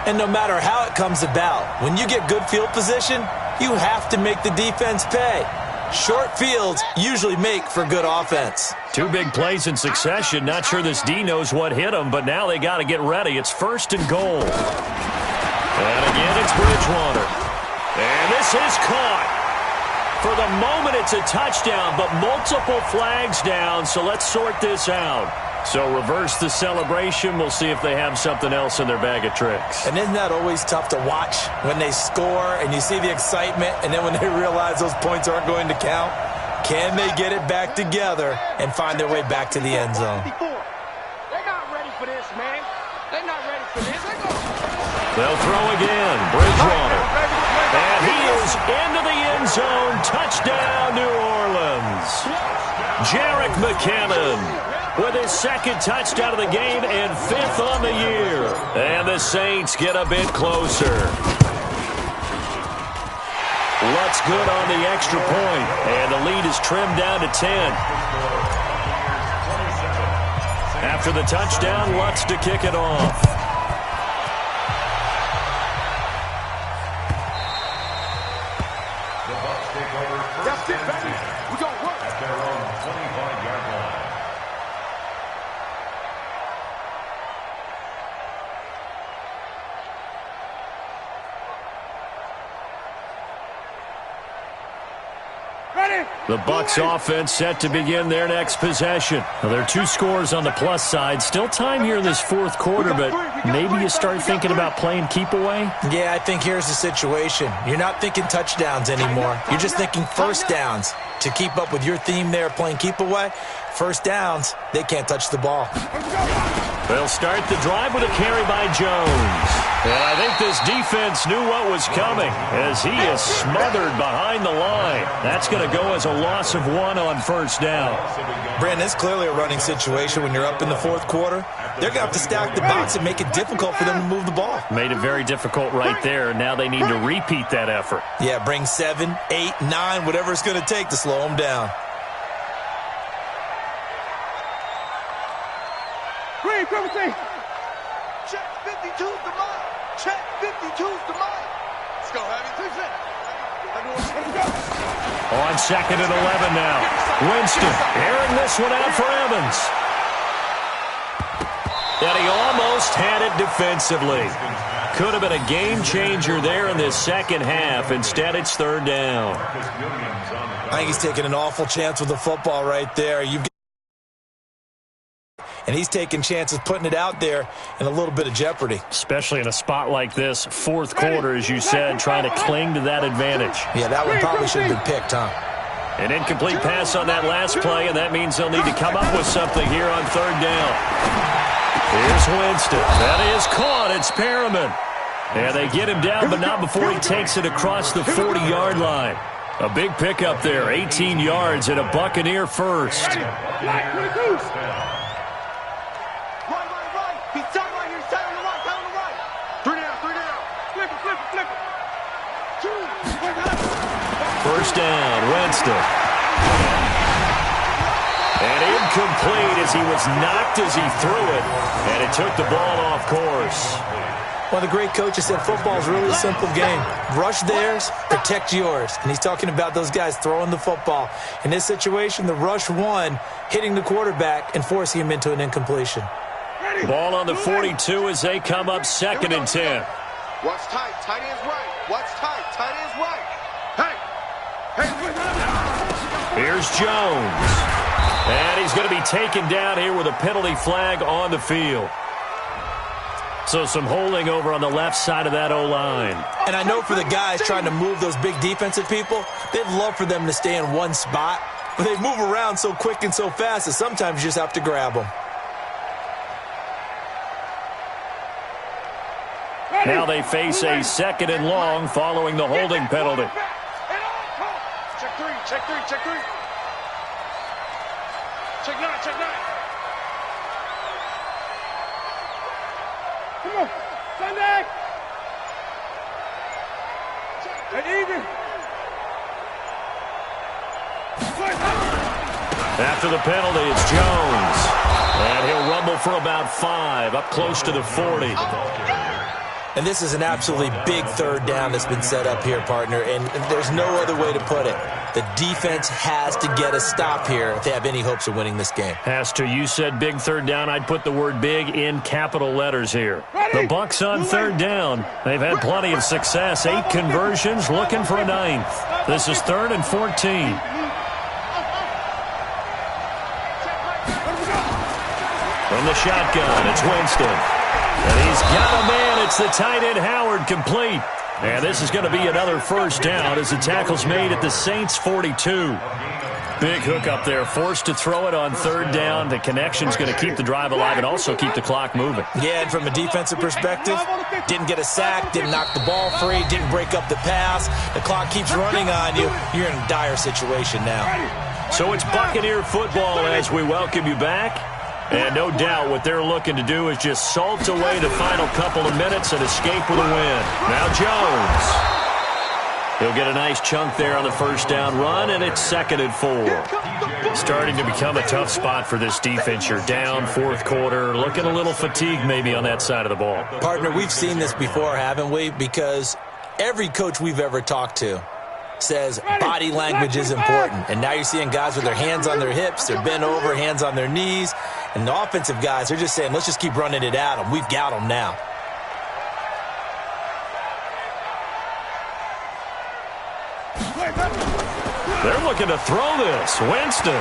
And no matter how it comes about, when you get good field position, you have to make the defense pay. Short fields usually make for good offense. 2 big plays in succession. Not sure this D knows what hit him, but now they got to get ready. It's 1st and goal. And again, it's Bridgewater. And this is caught. For the moment, it's a touchdown, but multiple flags down, so let's sort this out. So reverse the celebration. We'll see if they have something else in their bag of tricks. And isn't that always tough to watch when they score and you see the excitement, and then when they realize those points aren't going to count? Can they get it back together and find their way back to the end zone? They're not ready for this, man. They're not ready for this. They'll throw again. Bridgewater. And he is into the end zone. Touchdown, New Orleans. Jerick McKinnon with his 2nd touchdown of the game and 5th on the year. And the Saints get a bit closer. Lutz good on the extra point, and the lead is trimmed down to 10. After the touchdown, Lutz to kick it off. The Bucs take over first and 10 at their own 25-yard line. Ready? The Bucs offense set to begin their next possession. Now, there are 2 scores on the plus side. Still time here in this fourth quarter, but maybe you start thinking about playing keep away? Yeah, I think here's the situation. You're not thinking touchdowns anymore. You're just thinking first downs. To keep up with your theme there, playing keep away, first downs, they can't touch the ball. They'll start the drive with a carry by Jones. And I think this defense knew what was coming as he is smothered behind the line. That's going to go as a loss of 1 on first down. Brandon, it's clearly a running situation when you're up in the fourth quarter. They're going to have to stack the box and make it difficult for them to move the ball. Made it very difficult right there. Now they need to repeat that effort. Yeah, bring 7, 8, 9, whatever it's going to take to slow them down. Green, Griffin. Check 52's the mile. Check 52's the mile. Let's go, Abby. On second and 11 now. Winston airing this one out for Evans. And he almost had it defensively. Could have been a game changer there in this second half. Instead, it's third down. I think he's taking an awful chance with the football right there. And he's taking chances putting it out there in a little bit of jeopardy. Especially in a spot like this, fourth quarter, as you said, trying to cling to that advantage. Yeah, that one probably should have been picked, huh? An incomplete pass on that last play, and that means they'll need to come up with something here on third down. Here's Winston. That is caught. It's Perriman. And they get him down, but not before he takes it across the 40-yard line. A big pickup there, 18 yards and a Buccaneer first. First down, Winston. And incomplete as he was knocked as he threw it. And it took the ball off course. Well, the great coach has said football is really a simple game. Rush theirs, protect yours. And he's talking about those guys throwing the football. In this situation, the rush won, hitting the quarterback and forcing him into an incompletion. Ball on the 42 as they come up second and 10. Watch tight. Tight end's right. Watch tight. Tight end's right. Here's Jones. And he's going to be taken down here with a penalty flag on the field. So some holding over on the left side of that O-line. And I know for the guys trying to move those big defensive people, they'd love for them to stay in one spot. But they move around so quick and so fast that sometimes you just have to grab them. Now they face a second and long following the holding penalty. Check 3, check 3, check 3. Check 9, check 9. Come on, Sunday. And easy. After the penalty, it's Jones. And he'll rumble for about 5, up close to the 40. And this is an absolutely big third down that's been set up here, partner, and there's no other way to put it. The defense has to get a stop here if they have any hopes of winning this game. Has to. You said big third down. I'd put the word big in capital letters here. The Bucs on third down. They've had plenty of success. 8 conversions, looking for a 9th. This is 3rd and 14. From the shotgun, it's Winston. And he's got a man. It's the tight end, Howard, complete. And this is going to be another first down as the tackle's made at the Saints' 42. Big hook up there, forced to throw it on third down. The connection's going to keep the drive alive and also keep the clock moving. Yeah, and from a defensive perspective, didn't get a sack, didn't knock the ball free, didn't break up the pass. The clock keeps running on you. You're in a dire situation now. So it's Buccaneer football as we welcome you back. And no doubt what they're looking to do is just salt away the final couple of minutes and escape with a win. Now Jones. He'll get a nice chunk there on the first down run, and it's 2nd and 4. Starting to become a tough spot for this defense. You're down fourth quarter, looking a little fatigued maybe on that side of the ball. Partner, we've seen this before, haven't we? Because every coach we've ever talked to says body language is important. And now you're seeing guys with their hands on their hips, they're bent over, hands on their knees. And the offensive guys, they're just saying, let's just keep running it at them. We've got them now. They're looking to throw this. Winston.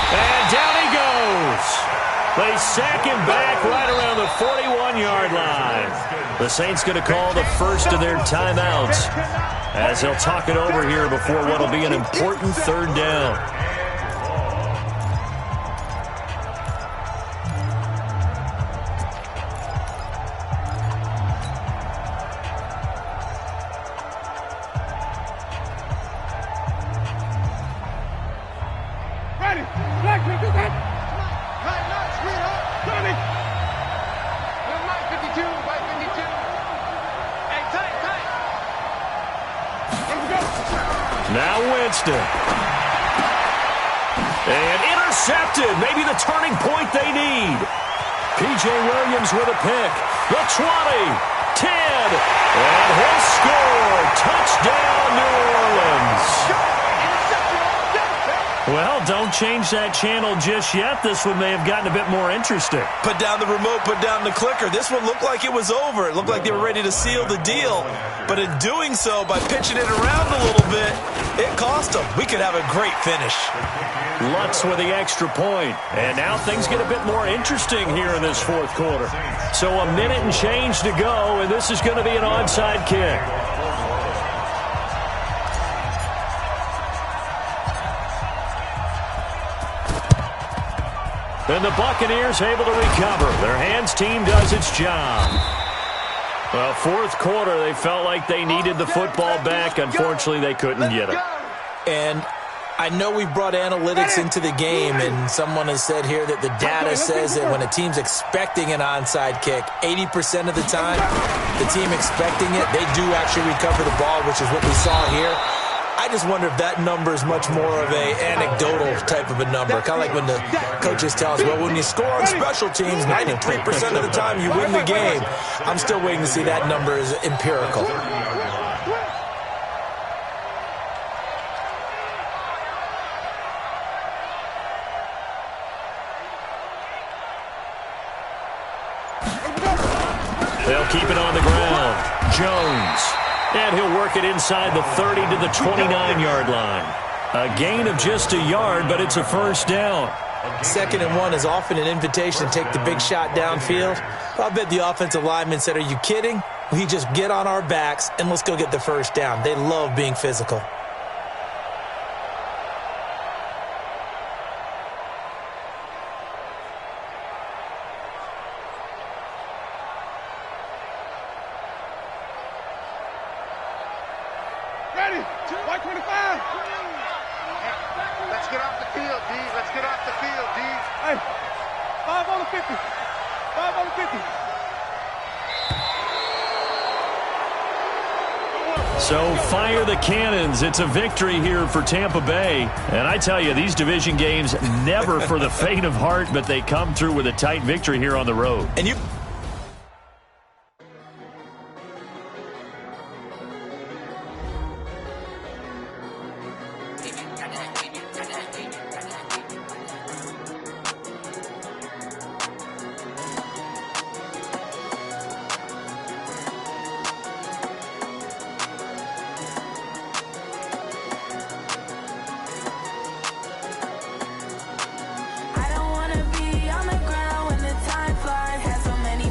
And down he goes. They sack him back right around the 41-yard line. The Saints going to call the first of their timeouts as they'll talk it over here before what will be an important third down. Now Winston. And intercepted. Maybe the turning point they need. P.J. Williams with a pick. The 20, 10, and he'll score. Touchdown, New Orleans. Well, don't change that channel just yet. This one may have gotten a bit more interesting. Put down the remote, put down the clicker. This one looked like it was over. It looked like they were ready to seal the deal. But in doing so, by pitching it around a little bit, it cost them. We could have a great finish. Lutz with the extra point. And now things get a bit more interesting here in this fourth quarter. So a minute and change to go, and this is going to be an onside kick. And the Buccaneers able to recover. Their hands team does its job. Well, fourth quarter, they felt like they needed the football back. Unfortunately, they couldn't get it. And I know we brought analytics into the game, and someone has said here that the data says that when a team's expecting an onside kick, 80% of the time, the team expecting it, they do actually recover the ball, which is what we saw here. I just wonder if that number is much more of a anecdotal type of a number. Kind of like when the coaches tell us, well, when you score on special teams, 93% of the time you win the game. I'm still waiting to see that number is empirical. They'll keep it on the ground. Jones. And he'll work it inside the 30 to the 29-yard line. A gain of just a yard, but it's a first down. 2nd and 1 is often an invitation to take the big shot downfield. I bet the offensive lineman said, are you kidding? We just get on our backs and let's go get the first down. They love being physical. Ready? 125. Let's get off the field, D. Let's get off the field, D. Hey, 5 on the 50. 5 on the 50. So fire the cannons. It's a victory here for Tampa Bay. And I tell you, these division games never for the faint of heart, but they come through with a tight victory here on the road. And you... I don't wanna be on the ground when the time flies. Had so many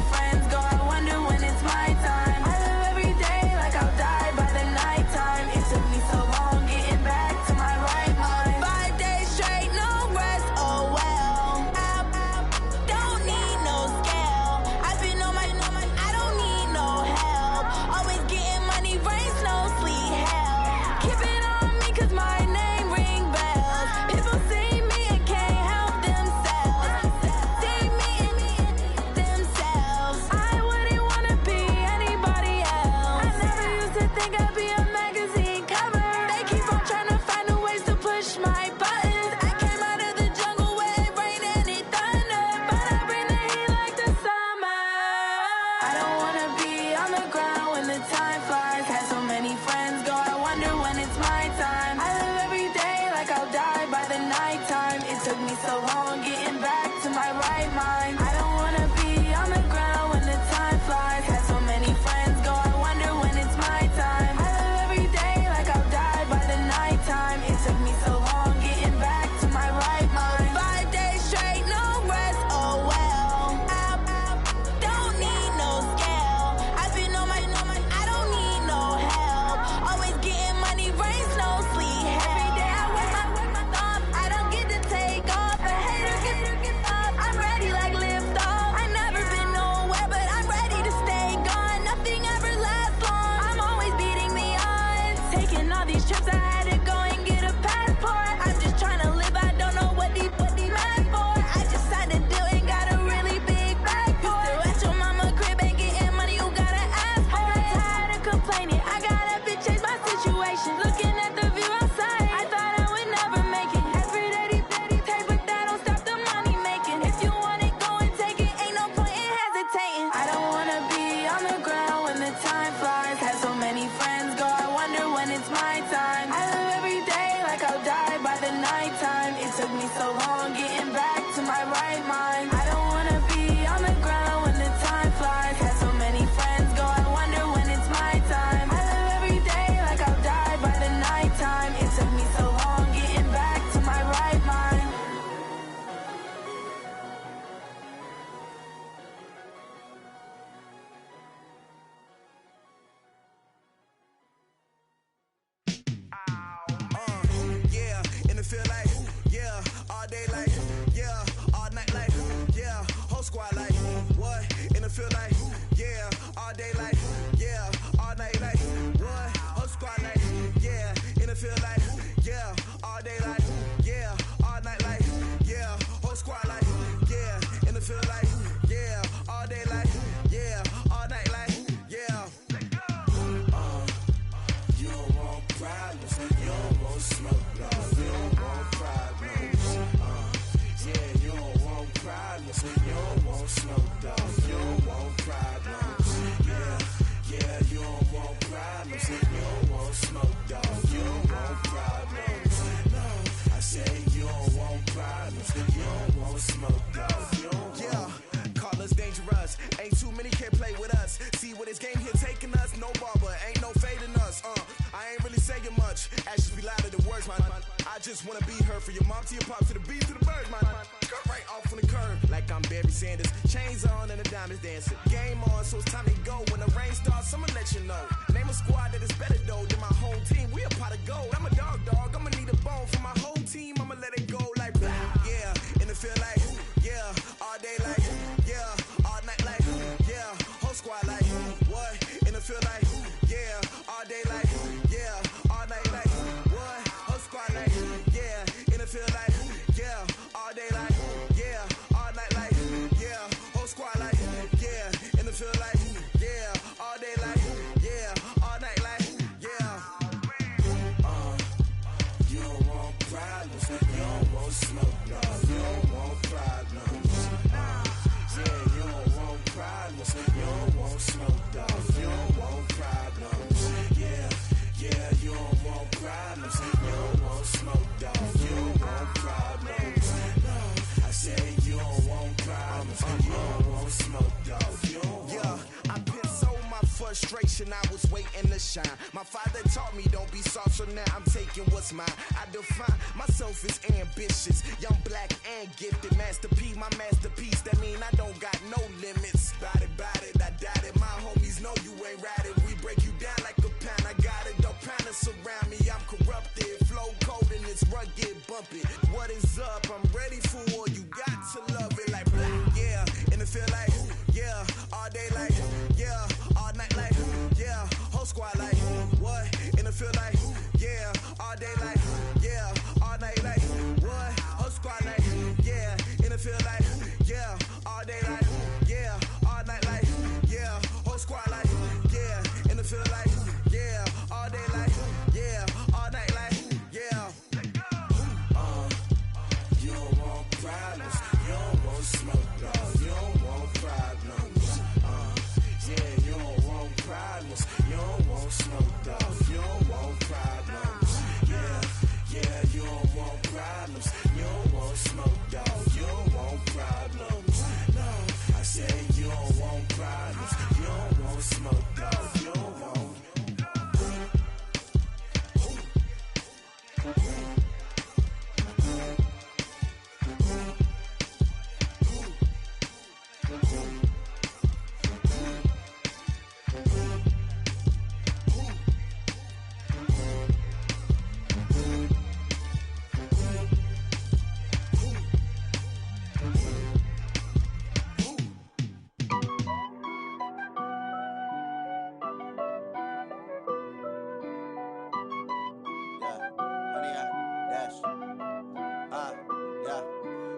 just wanna be her. From your mom to your pop to the beat to the bird, man. Cut right off on the curb, like I'm Barry Sanders. Chains on and the diamonds dancing. Game on, so it's time to go. When the rain starts, I'ma let you know. Name a squad that is better though than my whole team. We a pot of gold. I'm a dog. I'ma need a bone for my whole team. I'ma let it go like yeah. And it feel like yeah. All day like yeah. All night like yeah. Whole squad like what? And it feel like yeah. All day like yeah. All night like what? Whole squad like yeah. And it feel like yeah. All day like yeah. All night like yeah. Whole squad like yeah. And it feel like yeah. All day like yeah. All night like yeah. You don't want problems. You don't want smoke, no. You don't want problems. Yeah, you don't want problems. You don't want smoke, dog. You don't want problems. Yeah, you don't want problems. You don't want smoke, dog. You don't want problems. No, I said you don't want problems. You don't want smoke, dog. You don't want. Yeah, I've been so my frustration, I was waiting to shine. My father taught me don't be soft, so now I'm taking what's mine. I define myself as ambitious, young, black, and gifted. Master P, my masterpiece. That mean I don't got no limits. Bout it, I doubt it. My homies know you ain't ratted. We break you down like a pound. I got it, don't pound surround me. I'm corrupted, flow cold and it's rugged, bumpy. What is up? I'm ready for war. You got to love it like black, yeah. And it feel like yeah. All day like yeah. All night like yeah. Whole squad like what? And it feel like yeah. All day like yeah. All night like what? Whole squad like yeah. And it feel like yeah. All day like yeah. All night like yeah. Whole squad like yeah. And it feel like yeah. All day like yeah. All night like yeah. You don't want problems. You don't want smoke, no. You don't want problems. Yeah, you don't want problems. You don't want smoke, dog. You don't want problems. Yeah, you don't want problems. You don't want smoke, dog. You don't want problems. No, I said you don't want problems. You don't want smoke, dog. You don't want.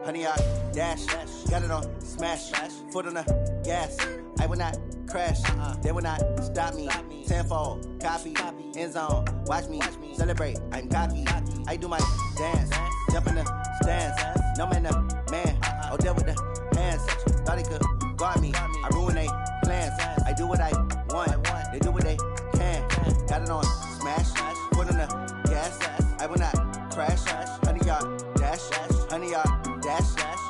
Honey, I dash, got it on smash, foot on the gas. I will not crash, they will not stop me. Tenfold, copy, end zone, watch me celebrate. I'm cocky, I do my dance, jump in the stands. No man, the man, oh, deal with the hands. Thought he could guard me, I ruin they plans. I do what I want, they do what they can. Got it on smash, foot on the gas. I will not crash, honey, y'all dash, honey, y'all dash,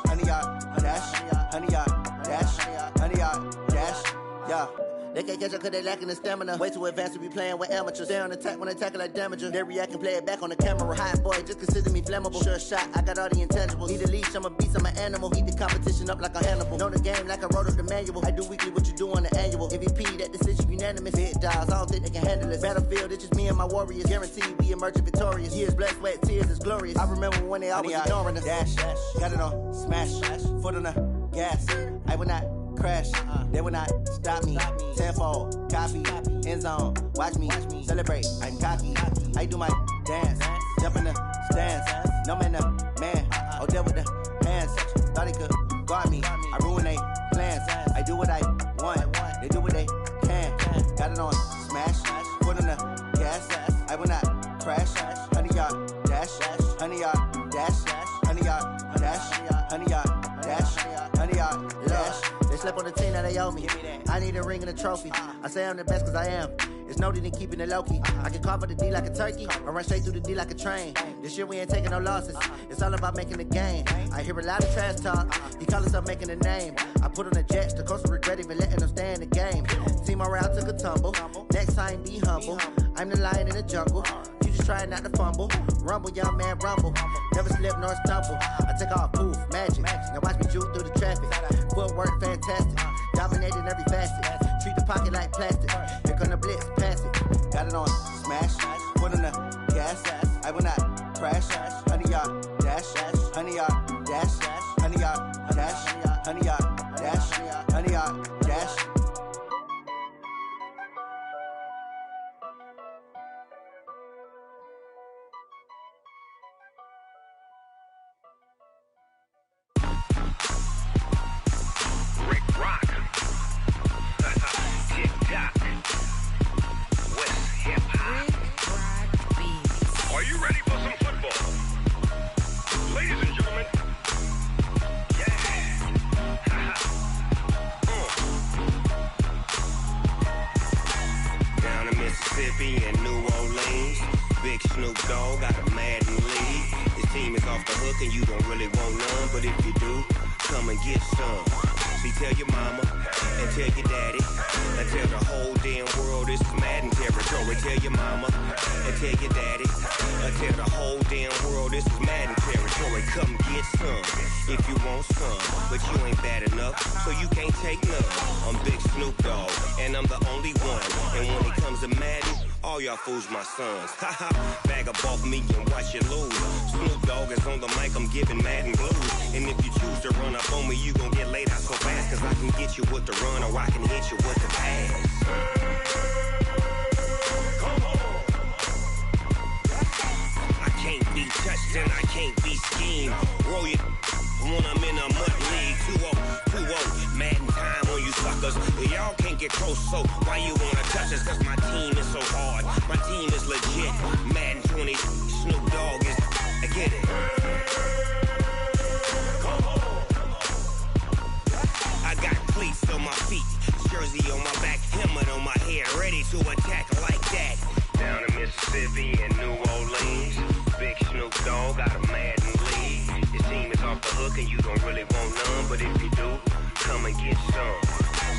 honey, y'all dash, honey, y'all dash, honey, y'all dash, yeah. They can't catch up cause they lacking the stamina. Way too advanced to be playing with amateurs. Stay on attack when they tackle like damager. They react and play it back on the camera. Hot boy, just consider me flammable. Sure shot, I got all the intangibles. Need a leash, I'm a beast, I'm an animal. Heat the competition up like a Hannibal. Know the game like I wrote up the manual. I do weekly what you do on the annual. MVP, that decision unanimous. Hit dials, I don't think they can handle it. Battlefield, it's just me and my warriors. Guaranteed we emerging victorious. Years, blood, sweat, tears, it's glorious. I remember when they always ignoring us. Dash, got it on smash, foot on the gas. I will not crash, they will not stop me. Tenfold, copy, end zone, watch me celebrate. I'm cocky, I do my dance, jump in the stands. No man, the man, oh, deal with the hands. Thought he could guard me, I ruin they plans. I do what I want, they do what they can. Got it on smash, foot on the gas. I will not crash, honey, y'all dash, honey, y'all dash, honey, y'all dash, honey, y'all dash, honey, y'all dash. They slept on the team, now they owe me. I need a ring and a trophy. I say I'm the best cause I am. It's no need in keeping it low-key. I can carve up the D like a turkey, or run straight through the D like a train. This year we ain't taking no losses. It's all about making the game. I hear a lot of trash talk. He call himself making a name. I put on the Jets, the coach will regret even letting them stay in the game. Team around took a tumble. Next time be humble. I'm the lion in the jungle. You just try not to fumble. Rumble, young man, rumble. Never slip nor stumble. I take off, poof, magic. Now watch me juke through the traffic. Footwork, fantastic. Dominating every facet. Treat the pocket like plastic. Here come the blitz, pass it. Got it on smash. Foot on the gas. I will not crash. 100-yard dash. 100-yard dash. 100-yard dash. 100-yard dash. 100-yard dash. And you don't really want none, but if you do, come and get some. See, tell your mama and tell your daddy and tell the whole damn world this is Madden territory. Tell your mama and tell your daddy and tell the whole damn world this is Madden territory. Come get some if you want some, but you ain't bad enough, so you can't take none. I'm Big Snoop Dogg, and I'm the only one. And when it comes to Madden, all y'all fools my sons. Haha, bag up off me and watch you lose. Snoop Dogg is on the mic, I'm giving Madden blues. And if you choose to run up on me, you gon' get laid out so fast. Cause I can get you with the run or I can hit you with the pass. Come on. I can't be touched and I can't be schemed. Roll you when I'm in a mud league. 2-0, 2-0, Madden time on you suckers. Y'all can't get close, so why you wanna touch us? Cause my team is so hard, my team is legit. Madden 20, Snoop Dogg is, I get it. Come on. I got cleats on my feet, jersey on my back, helmet on my head, ready to attack like that. Down in Mississippi and New Orleans, Big Snoop Dogg got a Madden league. Your team is off the hook and you don't really want none, but if you do, come and get some.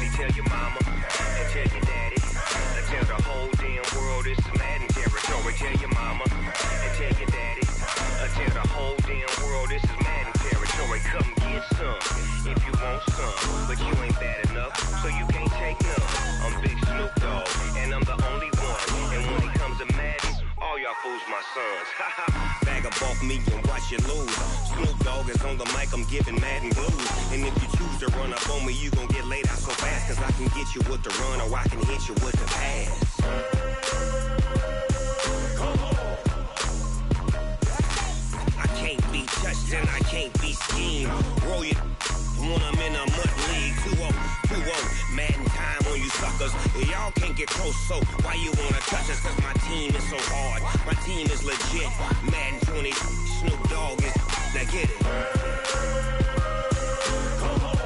See, tell your mama and tell your daddy and tell the whole damn world this is Madden territory. Tell your mama and tell your daddy and tell the whole damn world this is Madden territory. Come get some if you want some, but you ain't bad enough, so you can't take none. I'm Big Snoop Dogg, and I'm the only one. And when it comes to Madden, all y'all fools my sons. Bag up off me and watch you lose. Snoop Dogg is on the mic, I'm giving Madden blues. And if you choose to run up on me, you gon' get laid out so fast. Cause I can get you with the run or I can hit you with the pass. Come on. I can't be touched and I can't be schemed. Roll you when I'm in a mud league. 2-0, 2-0, Madden time on you suckers. Y'all can't get close, so why you wanna touch us? Cause my team is so hard, my team is legit. Madden 20, Snoop Dogg is, now get it. Come on.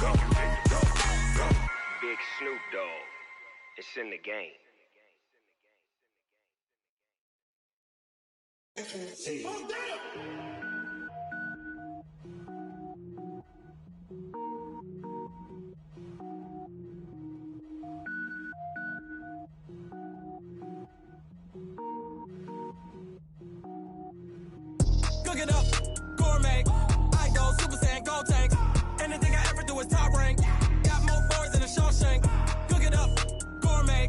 Go. Big Snoop Dogg, it's in the game. Cook it up, gourmet. I go Super Saiyan, gold tank. Anything I ever do is top rank. Got more boards than a Shawshank. Cook it up, gourmet.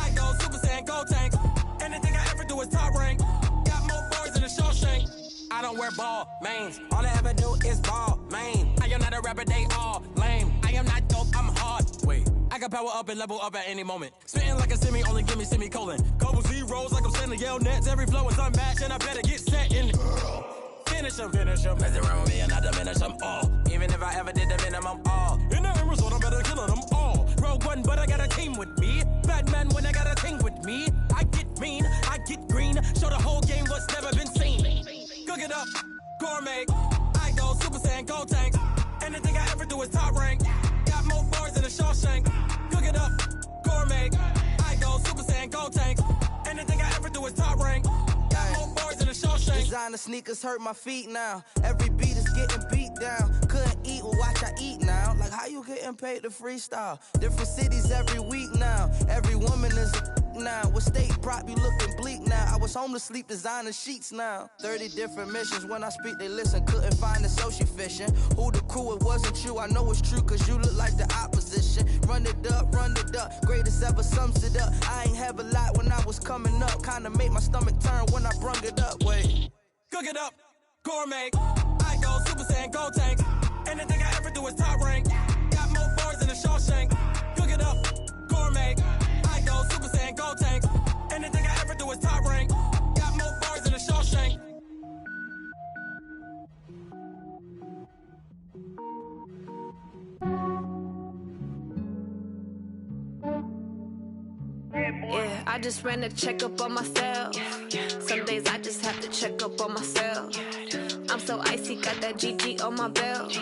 I go Super Saiyan, gold tank. Anything I ever do is top rank. Got more boards than a Shawshank. I don't wear ball mains. All I ever do is ball main. I am not a rapper, they all lame. I am not dope, I'm hard. Wait, I can power up and level up at any moment. Spitting like a semi, only give me semicolon. Couple zeros like I'm sending yell nets. Every flow is unmatched and I better get set in. Finish them. Mess around with me and I diminish them all. Even if I ever did the minimum all. In the end result, I'm better killing them all. Rogue One, but I got a team with me. Batman when I got a team with me. I get mean, I get green. Show the whole game what's never been seen. Cook it up, gourmet. I go Super Saiyan, gold tank. Anything I ever do is top rank. Got more boards than a Shawshank. Cook it up, gourmet. I go Super Saiyan, gold tank. Anything I ever do is top rank. Got more boards than a Shawshank. Designer sneakers hurt my feet now. Every beat is getting beat down. Couldn't eat well, watch I eat now. Like, how you getting paid to freestyle? Different cities every week now. Every woman is a now. What state prop you looking bleak now? I was home to sleep designing sheets now. 30 different missions. When I speak, they listen. Couldn't find the social fishing. Who the crew? It wasn't you. I know it's true, cause you look like the opposition. Run it up. Greatest ever sums it up. I ain't have a lot when I was coming up. Kinda made my stomach turn when I brung it up. Wait. Cook it up, gourmet. I go Super Saiyan, go tank. Anything I ever do is top rank. Got more bars than a Shawshank. Cook it up, gourmet. I go Super Saiyan, go tank. Anything I ever do is top rank. Got more bars than a Shawshank. Yeah, I just ran a checkup on myself. Some days I just have to check up on myself. I'm so icy, got that GG on my belt.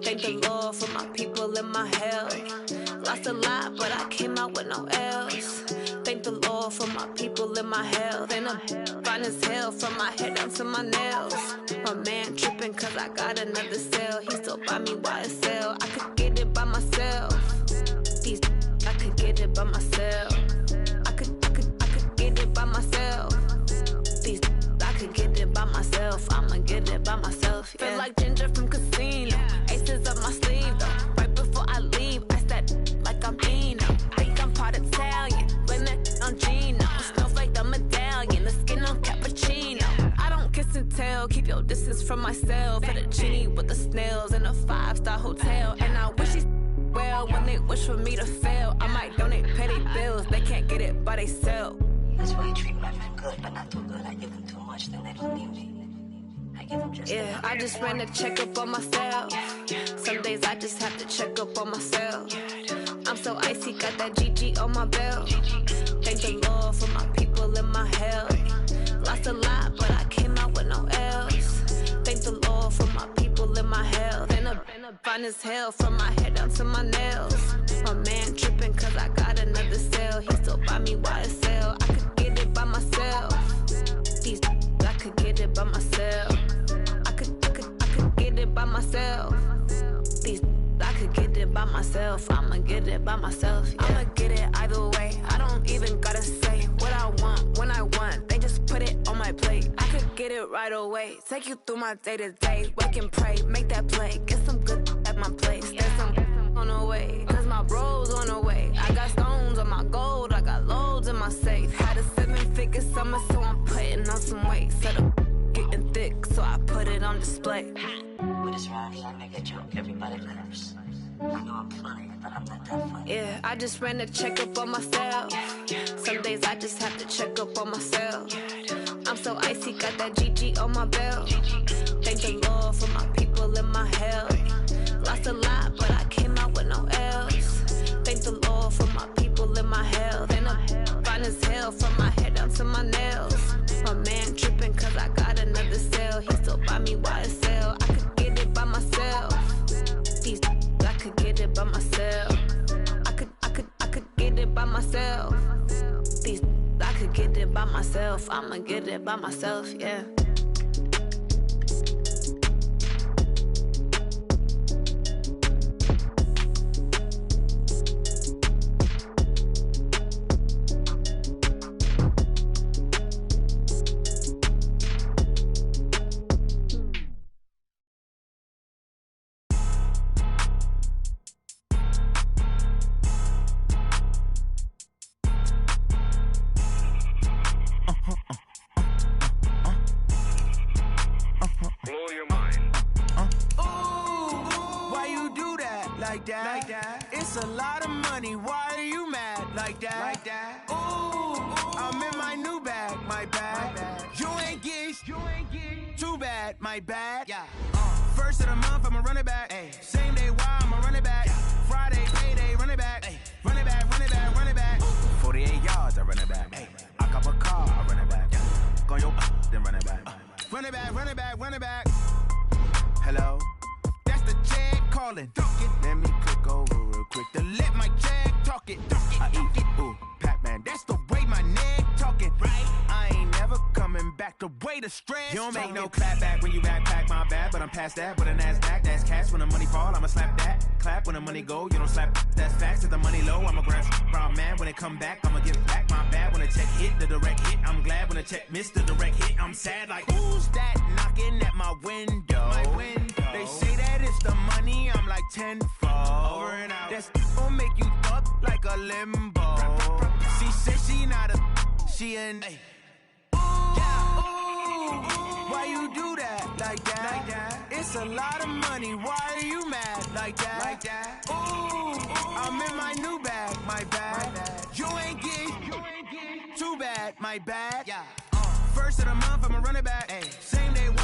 Thank the Lord for my people and my health. Lost a lot, but I came out with no L's. Thank the Lord for my people and my health. And I'm fine as hell from my head down to my nails. My man tripping cause I got another cell. He still buy me YSL. I could get it by myself. I could get it by myself. I could get it by myself. I could get it by myself. I'ma get it by myself. Yeah. Feel like Ginger from Casino. Aces up my sleeve though. Right before I leave, I said like I'm Dino. Think I'm part Italian. Blame it on Gino. Snowflake the medallion. The skin on cappuccino. I don't kiss and tell. Keep your distance from myself. At a genie with the snails in a 5-star hotel. And I wish he's well when they wish for me to fail. I might donate petty bills. They can't get it by they sell. That's why you treat my friend good, but not too good. I give them too much, then they don't need me. I give them just yeah, I just ran a checkup on myself. Some days I just have to check up on myself. I'm so icy, got that GG on my belt. Thank the Lord for my people and my health. Lost a lot, but I came out with no L's. Thank the Lord for my people and my health. And I'm fine as hell from my head down to my nails. My man tripping cause I got another cell. He still buy me YSL. I could get it by myself. I could get it by myself. I could get it by myself. I could get it by myself. I'ma get it by myself. Yeah. I'ma get it either way. I don't even gotta say what I want when I want. They just put it on my plate. I could get it right away. Take you through my day to day. Wake and pray, make that play. Get some good at my place. There's some on the way. Cause my bros on the way. I got stones on my gold. I got loads in my safe. Had a 7-figure summer, so I'm putting on some weight. Set up getting thick, so I put it on display. With this rhyme, I make a joke, everybody laughs. I know I'm funny, but I'm not that funny. Yeah, I just ran a checkup on myself. Some days I just have to check up on myself. I'm so icy, got that GG on my belt. Thank the Lord for my people and my health. Lost a lot, but I came out with no L's. Thank the Lord for my people and my health. And I'm fine as hell from my head down to my nails. My man tripping cause I got another cell. He still buy me YSL. I could get it by myself. I could get it by myself. I could get it by myself. I could get it by myself. I'ma get it by myself, yeah. Like that. It's a lot of money. Why are you mad like that? Ooh, I'm in my new bag, my bad. You ain't getting too bad, my bad. Yeah. First of the month, I'ma run it back. Ay. Same day, why I'ma run it back. Friday, payday, run it back. Ay. Run it back, run it back, run it back. 48 yards, I run it back. Ay. I cop a car, I run it back. Go your then run it back. Run it back, run it back, run it back. Hello? That's the check calling. Let me click over real quick to let my check talk it. I eat it, ooh, Pac-Man. That's the way my neck talking. Right? I ain't never coming back the way the stress. You don't make no clap back when you backpack, my bad. But I'm past that with a NASDAQ, that's cash. When the money fall, I'ma slap that. Clap when the money go, you don't slap, that's facts. If the money low, I'ma grab brown man. When it come back, I'ma give back my bad. When the check hit, the direct hit, I'm glad. When the check missed the direct hit, I'm sad. Like, who's that knocking at my window? They say that it's the money, I'm like tenfold. Over and out. That's gon' make you up like a limbo. She said she not a, she an. Why you do that like that? It's a lot of money. Why are you mad like that? Ooh, I'm in my new bag, my bad. You ain't get too bad, my bad. First of the month, I'ma run it back. Same day.